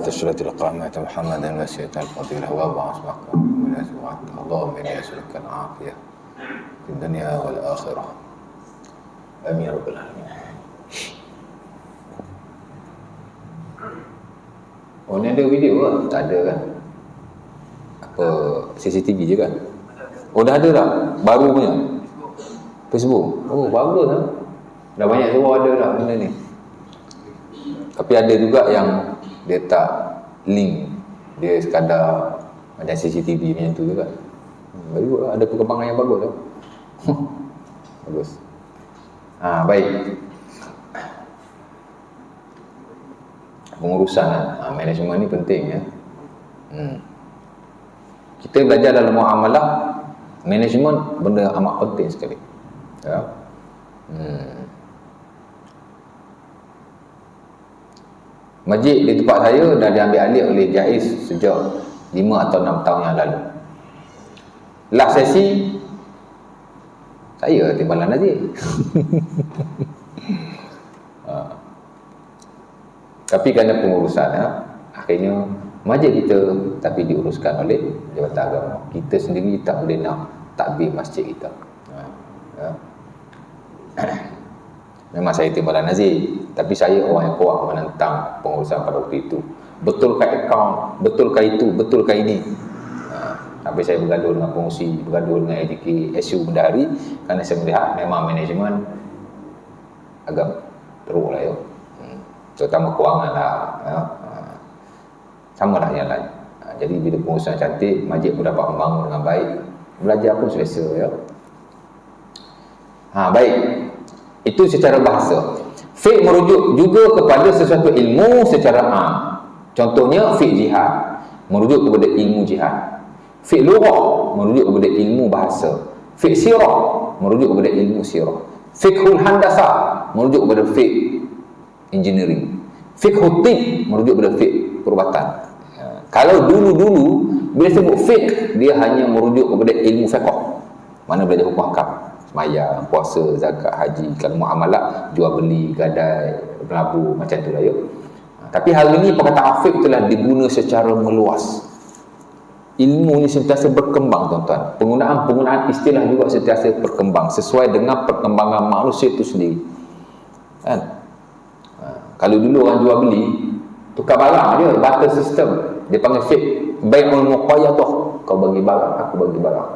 تشرة القامة محمدا وسيلة الفضيلة وابعث مقام المناسب وعدته اللهم إني أسألك العافية في الدنيا والآخرة آمين رب العالمين. Oh, ni ada video ke? Tak ada kan? Apa CCTV je kan? Oh, dah ada tak? Baru punya? Facebook? Oh, bagus lah. Dah banyak luar ada dah benda ni. Tapi ada juga yang dia tak link, dia sekadar macam CCTV macam tu juga. Bagus lah, ada perkembangan yang bagus tu. Bagus. Baik. pengurusan manajemen ni penting ya. Kita belajar dalam muamalah, manajemen benda amat penting sekali ya. Masjid di tempat saya dah diambil alih oleh Jaiz sejak 5 atau 6 tahun yang lalu. Last sesi saya timbalan Nazir. Tapi kerana pengurusan akhirnya masjid kita tapi diuruskan oleh Jabatan Agama. Kita sendiri tak boleh nak takbir masjid kita. Memang saya timbalan Nazir, tapi saya orang yang kuat menentang pengurusan pada waktu itu. Betulkah akaun, betulkah itu, betulkah ini? Sampai saya bergaduh dengan pengurusi, bergaduh dengan ADK SU Bendahari, kerana saya melihat memang manajemen agak teruk lah ya. Terutama kewangan lah ya. Sama lah yang lain. Jadi bila pengurusan cantik, masjid pun dapat membangun dengan baik, belajar pun selesa ya. Baik, itu secara bahasa. Fiqh merujuk juga kepada sesuatu ilmu secara am. Contohnya fiqh jihad merujuk kepada ilmu jihad. Fiqh lughah merujuk kepada ilmu bahasa. Fiqh sirah merujuk kepada ilmu sirah. Fiqhul handasah merujuk kepada fiqh engineering. Fiqhul tib merujuk kepada fiqh perubatan. Kalau dulu-dulu bila sebut fiqh, dia hanya merujuk kepada ilmu fiqh. Mana belajar hukum akam, sembahyang, puasa, zakat, haji. Kalau muamalah, jual beli, gadai, berlabuh, macam tu lah ya. Tapi hari ini perkataan fiqh telah diguna secara meluas. Ilmu ni sentiasa berkembang tuan-tuan. Penggunaan istilah juga sentiasa berkembang sesuai dengan perkembangan manusia itu sendiri. Kan? Kalau dulu orang jual beli, tukar barang dia, barter system. Dia panggil fiqh bai'ul muqayyadah. Kau bagi barang, aku bagi barang.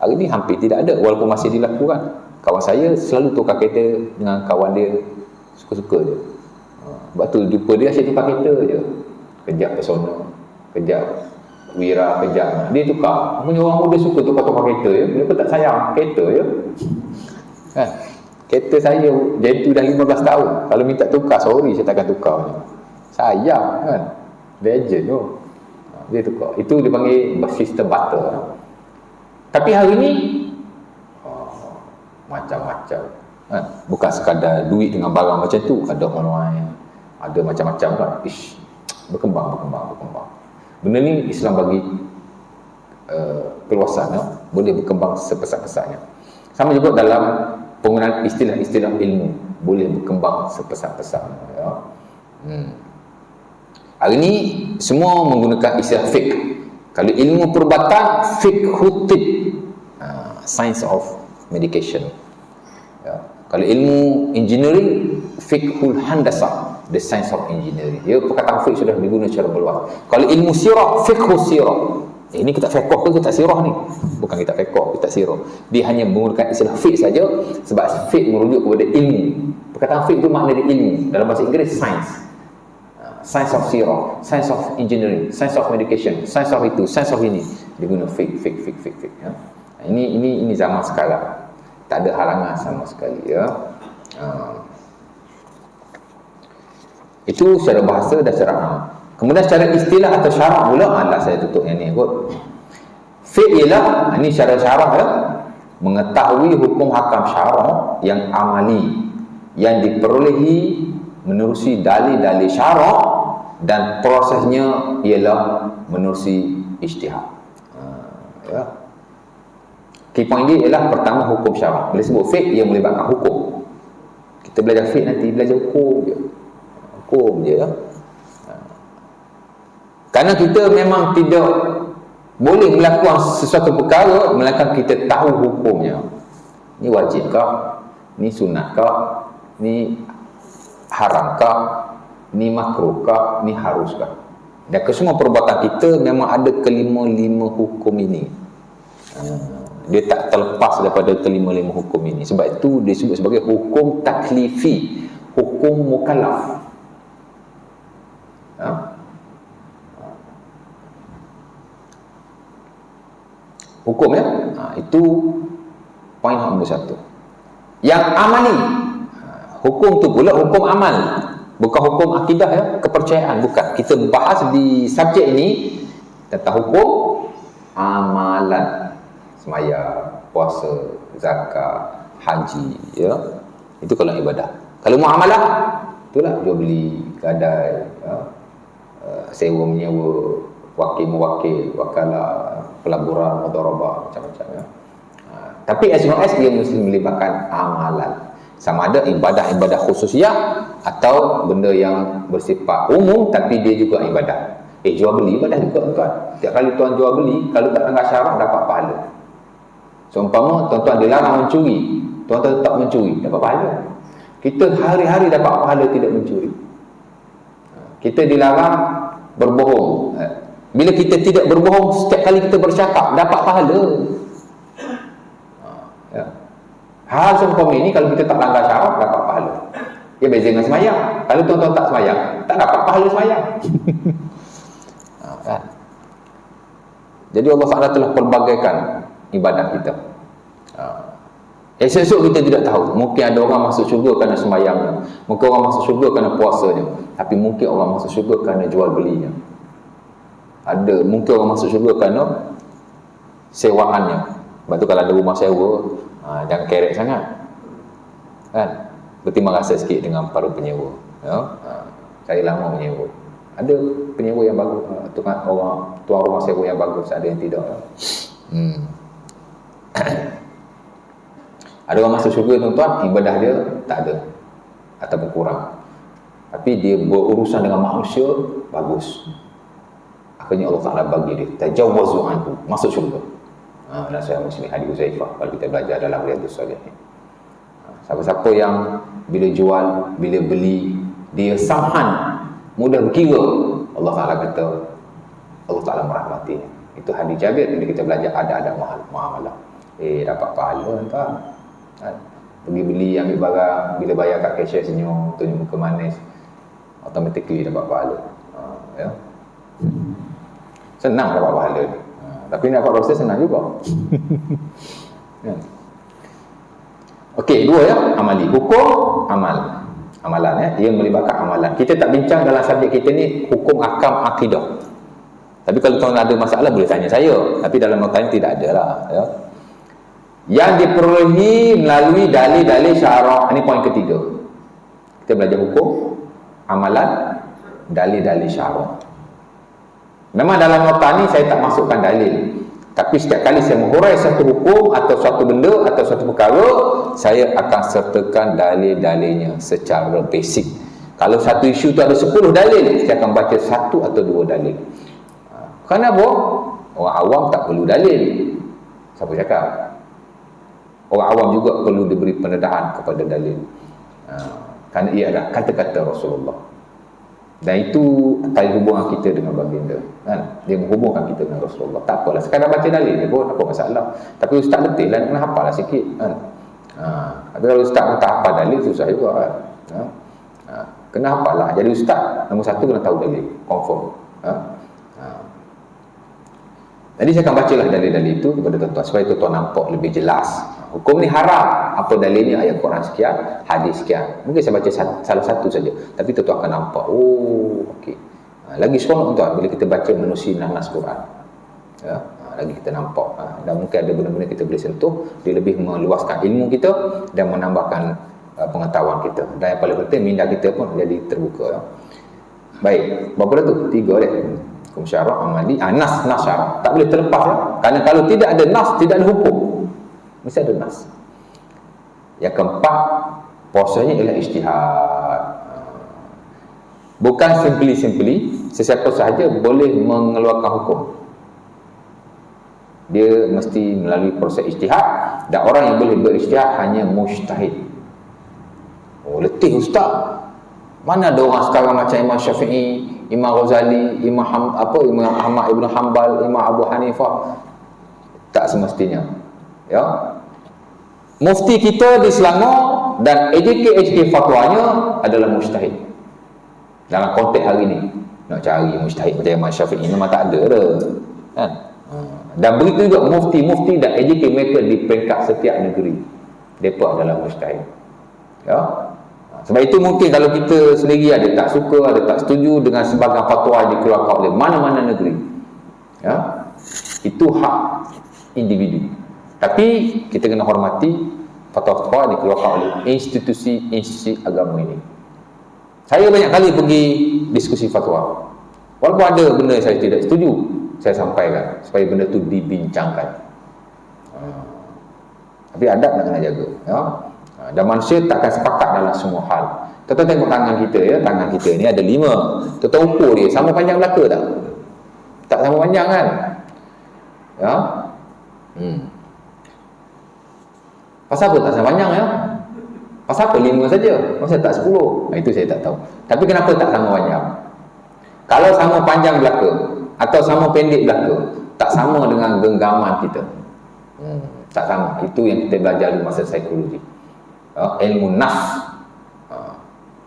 Hari ni hampir tidak ada, walaupun masih dilakukan. Kawan saya selalu tukar kereta dengan kawan dia, suka-suka je. Sebab tu jumpa dia asyik tukar kereta je. Kejap pesona, kejap wira, kejap dia tukar. Punya orang muda suka tukar-tukar kereta ya. Mereka tak sayang kereta ya. Kan? Kereta saya jadi tu dah 15 tahun. Kalau minta tukar, sorry saya takkan tukar. Sayang kan. Legend tu. Dia tukar. Itu dia panggil sistem barter. Tapi hari ni macam-macam. Kan? Bukan sekadar duit dengan barang macam tu. Ada online, ada macam-macam kan. Berkembang. Benda ni Islam bagi keluasan ya? Boleh berkembang sepesat-pesatnya. Sama juga dalam penggunaan istilah-istilah ilmu, boleh berkembang sepesat-pesatnya ya? Hari ni semua menggunakan istilah fiqh. Kalau ilmu perubatan, fiqhut tib, science of medication ya. Kalau ilmu engineering, fiqhul handasah, the science of engineering. Ya, perkataan fiqh sudah digunakan secara meluas. Kalau ilmu sirah, fiqhus sirah. Ini kita fiqh ke kita sirah ni? Bukan kita fiqh, kita sirah. Dia hanya menggunakan istilah fiqh saja sebab fiqh merujuk kepada ilmu. Perkataan fiqh itu makna dia ilmu. Dalam bahasa Inggeris science. Science of sirah, science of engineering, science of medication, science of itu, science of ini. Dia guna fiqh ya. Ini zaman sekarang. Tak ada halangan sama sekali ya. Itu secara bahasa dan secara am. Kemudian secara istilah atau syarak pula, saya tutup yang ni kot. Fiqh ialah, ini secara syarak ya, mengetahui hukum hakam syarak yang amali, yang diperolehi menerusi dalil-dalil syarak dan prosesnya ialah menerusi ijtihad. Ya. Key point dia ialah pertama hukum syarak. Bila sebut fiqh, ia melibatkan hukum. Kita belajar fiqh nanti belajar hukum je. Hukum je ya. Kerana kita memang tidak boleh melakukan sesuatu perkara melainkan kita tahu hukumnya. Ni wajibkah? Ni sunnatkah? Ni haramkah? Ni makruhkah? Ni haruskah? Dan kesemua perbuatan kita memang ada kelima-lima hukum ini. Dia tak terlepas daripada kelima-lima hukum ini. Sebab itu disebut sebagai hukum taklifi, hukum mukallaf. Hukum ya. Itu poin nombor 1. Yang amali, hukum tu pula hukum amal. Bukan hukum akidah ya, kepercayaan, bukan. Kita bahas di subjek ini tentang hukum amalan. Sembahyang, puasa, zakat, haji, ya. Itu kalau ibadah. Kalau muamalah, itulah jual beli, gadai, ya. Sewa menyewa, wakil mewakil, wakalah, pelaburan, mudharabah, macam-macam ya. Tapi as long as dia mesti melibatkan amalan. Sama ada ibadah-ibadah khususiyah atau benda yang bersifat umum tapi dia juga ibadah. Jual beli ibadah juga tuan. Tiap kali tuan jual beli, kalau tak langgar syarat dapat pahala. Seumpama tuan-tuan dilarang mencuri, tuan-tuan tetap mencuri, dapat pahala. Kita hari-hari dapat pahala tidak mencuri. Kita dilarang berbohong. Bila kita tidak berbohong, setiap kali kita bercakap dapat pahala. Ya. Hal seumpama ini kalau kita tak langgar syarat dapat pahala. Dia beza dengan semayang. Kalau tuan-tuan tak semayang, tak dapat pahala semayang. Kan? Jadi Allah Ta'ala telah pelbagaikan ibadah kita. Esok-esok kita tidak tahu. Mungkin ada orang masuk syurga kerana semayangnya, mungkin orang masuk syurga kerana puasanya, tapi mungkin orang masuk syurga kerana jual belinya. Ada mungkin orang masuk syurga kerana sewaannya. Sebab tu kalau ada rumah sewa, jangan kerek sangat, kan? Bertimbang rasa sikit dengan para penyewa, ya? Cari lama menyewa. Ada penyewa yang bagus, tuan rumah sewa yang bagus, ada yang tidak. Ada orang masuk syurga tuan-tuan, ibadah dia tak ada ataupun kurang, tapi dia berurusan dengan manusia bagus. Akhirnya Allah Ta'ala bagi dia tajawwazu anhu, masuk syurga. Dan saya Muslim hadis Huzaifah kalau kita belajar dalam Riyadhus Shalihin. Siapa-siapa yang bila jual, bila beli, dia samhan, mudah berkira, Allah Ta'ala kata Allah Ta'ala merahmatinya. Itu hadis Jabir bila kita belajar ada muamalah. Dapat pahala tuan. Pergi beli, ambil barang, bila bayar kat cashier senyum, tunjuk muka manis, automatically dapat pahala. Ya. Senang dapat pahala ni. Tapi nak dapat dosa senang juga. Ya. Okey, dua ya, amali. Hukum, amal. Amalan ya, dia melibatkan amalan. Kita tak bincang dalam subjek kita ni hukum akam akidah. Tapi kalau tuan ada masalah boleh tanya saya. Tapi dalam nota ini tidak ada lah. Ya. Yang diperolehi melalui dalil-dalil syarak. Ini poin ketiga. Kita belajar hukum, amalan, dalil-dalil syarak. Memang dalam nota ni saya tak masukkan dalil. Tapi setiap kali saya menghurai satu hukum atau satu benda atau satu perkara, saya akan sertakan dalil-dalilnya secara basic. Kalau satu isu tu ada 10 dalil, saya akan baca satu atau dua dalil. Kenapa? Orang awam tak perlu dalil. Siapa cakap? Orang awam juga perlu diberi pendedahan kepada dalil. Kerana ia adalah kata-kata Rasulullah. Dan itu tali hubungan kita dengan baginda, kan? Dia menghubungkan kita dengan Rasulullah. Tak apalah, sekadar baca dalil dia pun apa masalah. Tapi ustaz letih lah, kena hafal lah sikit, kan? Tapi kalau ustaz tak hafal dalil susah juga, kan? Kena hafal lah. Jadi ustaz nombor satu kena tahu dalil, confirm. Jadi saya akan bacalah dalil-dalil itu kepada tuan-tuan supaya tuan-tuan nampak lebih jelas. Hukum ni haram, apa dalilnya? Ayat Quran sekian, hadis sekian. Mungkin saya baca salah satu saja, tapi tuan-tuan akan nampak, oh okey. Lagi seronok tuan bila kita baca menerusi nas Quran. Ya, lagi kita nampak. Dan mungkin ada benda-benda kita boleh sentuh, dia lebih meluaskan ilmu kita dan menambahkan pengetahuan kita. Dan yang paling penting minda kita pun jadi terbuka. Ya. Baik, berapa dah tu? 3 dah. Hukum syarak, amali, nas syarak. Tak boleh terlepas ya. Kerana kalau tidak ada nas, tidak ada hukum. Mesti ada nas. Yang keempat, puasanya ialah ijtihad. Bukan simply sesiapa sahaja boleh mengeluarkan hukum. Dia mesti melalui proses ijtihad, dan orang yang boleh berijtihad hanya mujtahid. Oh, letih ustaz. Mana ada orang sekarang macam Imam Syafi'i, Imam Ghazali, Imam Ahmad Ibn Hanbal, Imam Abu Hanifah. Tak semestinya. Ya. Mufti kita di Selangor dan AJK fatwanya adalah mujtahid. Dalam konteks hari ni nak cari mujtahid macam Imam Syafi'i memang tak ada dah. Kan? Dan begitu juga mufti-mufti dan AJK mereka di peringkat setiap negeri. Mereka adalah mujtahid. Ya. Sebab itu mungkin kalau kita sendiri ada tak suka, ada tak setuju dengan sebagian fatwa yang dikeluarkan oleh mana-mana negeri, ya, itu hak individu. Tapi kita kena hormati fatwa-fatwa yang dikeluarkan oleh institusi agama ini. Saya banyak kali pergi diskusi fatwa. Walaupun ada benda saya tidak setuju, saya sampaikan supaya benda itu dibincangkan. Tapi adab nak kena jaga, ya. Dan manusia takkan sepakat dalam semua hal. Kita tengok tangan kita, ya, tangan kita ni ada 5. Kita ukur dia sama panjang belaka tak? Tak sama panjang kan? Ya. Pasal apa tak sama panjang, ya? Pasal apa 5 saja? Pasal tak 10? Itu saya tak tahu. Tapi kenapa tak sama panjang? Kalau sama panjang belaka atau sama pendek belaka, tak sama dengan genggaman kita. Tak sama. Itu yang kita belajar di masa psikologi. Ilmu nafs.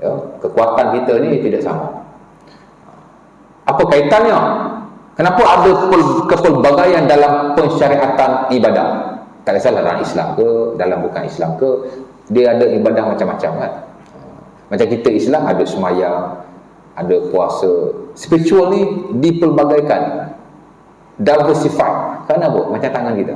Ya, kekuatan kita ni tidak sama. Apa kaitannya? Kenapa ada kepelbagaian dalam pensyariatan ibadah? Tak kisahlah dalam Islam ke, dalam bukan Islam ke, dia ada ibadah macam-macam kan. Macam kita Islam ada sembahyang, ada puasa. Spiritual ni dipelbagaikan, diversified. Kenapa? Macam tangan kita.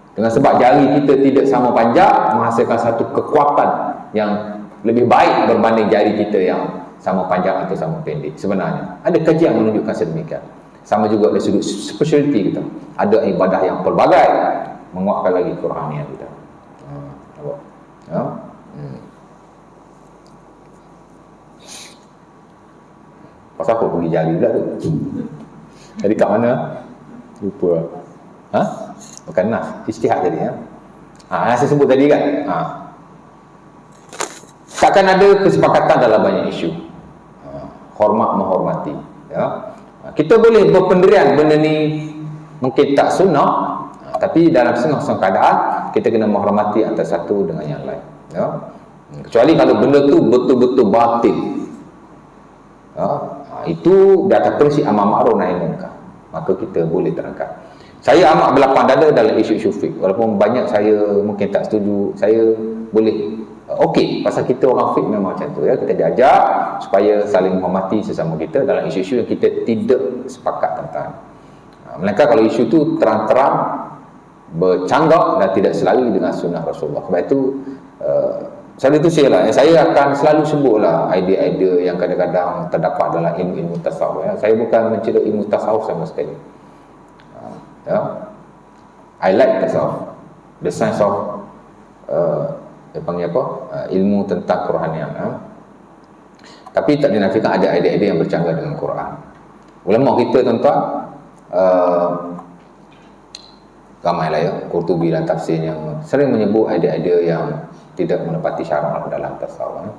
Dengan sebab jari kita tidak sama panjang, menghasilkan satu kekuatan yang lebih baik berbanding jari kita yang sama panjang atau sama pendek. Sebenarnya ada kajian menunjukkan sedemikian. Sama juga dari sudut specialty kita, ada ibadah yang pelbagai, menguatkan lagi kerohanian kita. Ya. Pasal apa pergi jari pula tu? Jadi kat mana? Lupa. Bukan nas, ijtihad tadi, ya. Saya sebut tadi kan. Takkan ada kesepakatan dalam banyak isu. Hormat menghormati, ya. Kita boleh berpendirian benda ni mungkin tak sunnah, tapi dalam setengah-setengah keadaan kita kena menghormati antara satu dengan yang lain, ya. Kecuali kalau benda tu betul-betul batil, ya. Itu di atas prinsip amar ma'ruf nahi munkar, maka kita boleh terangkan. Saya amat berlapang dada dalam isu-isu fiqh. Walaupun banyak saya mungkin tak setuju, saya boleh okey, pasal kita orang fiqh memang macam tu, ya. Kita diajar supaya saling menghormati sesama kita dalam isu-isu yang kita tidak sepakat tentang. Melainkan kalau isu tu terang-terang bercanggah dan tidak selalu dengan sunnah Rasulullah. Sebab itu saya akan selalu sebutlah idea-idea yang kadang-kadang terdapat dalam ilmu-ilmu tasawuf, ya. Saya bukan mencela ilmu tasawuf sama sekali. Ya. I like tasawuf, the science of dia panggil apa? Ilmu tentang kerohanian, ya. Tapi tak dinafikan ada idea-idea yang bercanggah dengan Quran. Ulama kita tuan-tuan, ramailah, ya, Qurtubi dan tafsirnya sering menyebut idea-idea yang tidak menepati syarak dalam tasawuf, ya.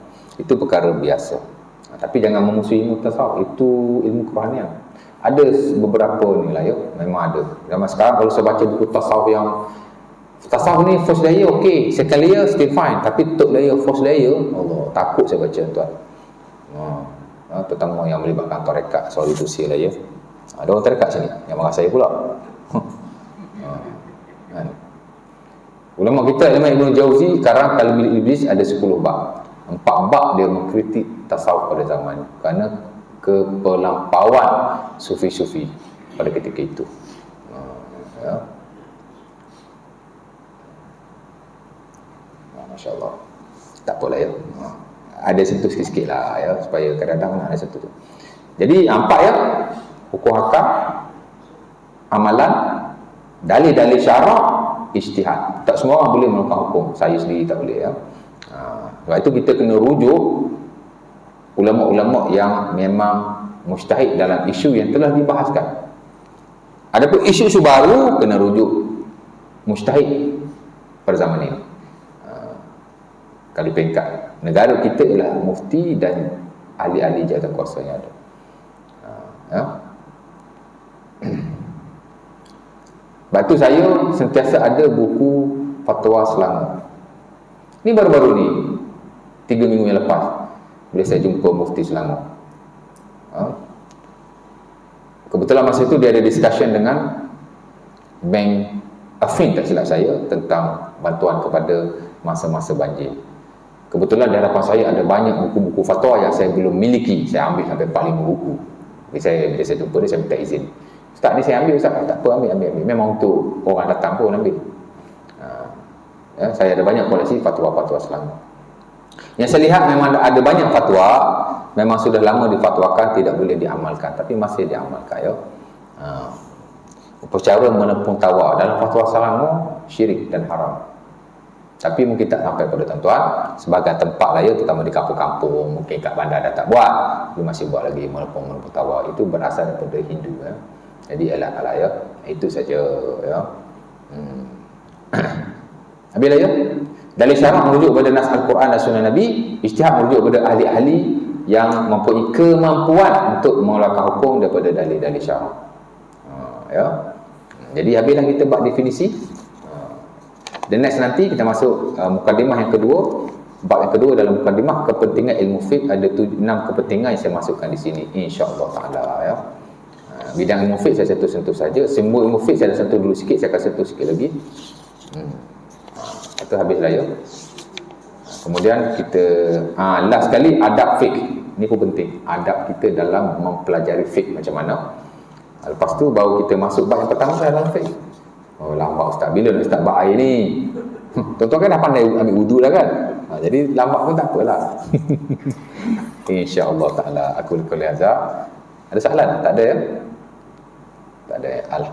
Itu perkara biasa. Tapi jangan memusuhi ilmu tasawuf, itu ilmu kerohanian. Ada beberapa ni lah, ya, memang ada. Zaman sekarang kalau saya baca buku tasawuf yang tasawuf ni first layer okey, second layer still fine, tapi third layer, fourth layer, Allah, takut saya baca, tuan. Terutama yang melibatkan tarekat, soal itu sia lah, ya. Ada orang tarekat sini yang marah saya pula. Ulama kita, ulama Ibn Jauzi, karang Talbiyah Iblis ada 10 bab. 4 bab dia mengkritik tasawuf pada zaman kerana kepelampauan sufi-sufi pada ketika itu, ya. Masya Allah, tak apalah, ya. Ada sentuh sikit-sikit lah, ya, supaya kadang-kadang ada sentuh tu. Jadi nampak, ya, hukum hakam, amalan, dalil-dalil syarak, ijtihad. Tak semua orang boleh melakukan hukum. Saya sendiri tak boleh, ya. Sebab itu kita kena rujuk ulama-ulama yang memang mujtahid dalam isu yang telah dibahaskan. Adapun isu-isu baru kena rujuk mujtahid pada zaman ini. Kali peringkat negara kita ialah mufti dan ahli-ahli jawatan kuasa yang ada, ya. Sebab itu saya sentiasa ada buku fatwa Selangor. Ini baru-baru ni, 3 minggu yang lepas, bila saya jumpa Mufti Selangor. Kebetulan masa itu dia ada discussion dengan Bank Affin, tak silap saya, tentang bantuan kepada masa-masa banjir. Kebetulan di hadapan saya ada banyak buku-buku fatwa yang saya belum miliki. Saya ambil sampai 45 buku. Bila saya jumpa dia, saya minta izin. Ustaz, ni saya ambil Ustaz. Tak apa, ambil. Memang untuk orang datang pun ambil. Ya, saya ada banyak koleksi fatwa-fatwa Selangor. Yang saya lihat memang ada banyak fatwa, memang sudah lama difatwakan tidak boleh diamalkan, tapi masih diamalkan. Ya. Upacara menepung tawa dalam fatwa Selangor syirik dan haram. Tapi mungkin tak sampai pada tuan-tuan. Sebagai tempat raya, terutama di kampung-kampung, mungkin kat bandar dah tak buat, dia masih buat lagi menepung tawa. Itu berasal daripada Hindu. Ya. Jadi alat-alat, ya. Itu saja. Ya. Habis ya. Dalil syarak merujuk pada nas Al-Quran dan Sunnah Nabi. Ijtihad merujuk pada ahli-ahli yang mempunyai kemampuan untuk mengeluarkan hukum daripada dalil-dalil syarak. Ya. Jadi habislah kita buat definisi. The next nanti kita masuk mukadimah yang kedua. Bab yang kedua dalam mukadimah kepentingan ilmu fiqh. Ada 6 kepentingan yang saya masukkan di sini, insya-Allah taala, ya. Bidang ilmu fiqh saya sentuh saja. Semua ilmu fiqh saya dah sentuh dulu sikit, saya akan sentuh sikit lagi. Itu habislah, ya. Kemudian kita last sekali adab fiqh. Ini pun penting. Adab kita dalam mempelajari fiqh macam mana. Lepas tu baru kita masuk bab yang pertama dalam fiqh. Oh, lambat Ustaz. Bila nak start bab air ni? Tuan-tuan kan dah pandai ambil wudu dah kan? Jadi lambat pun tak apalah. InsyaAllah ta'ala. Aku lihat. Ada soalan? Tak ada, ya? Tak ada.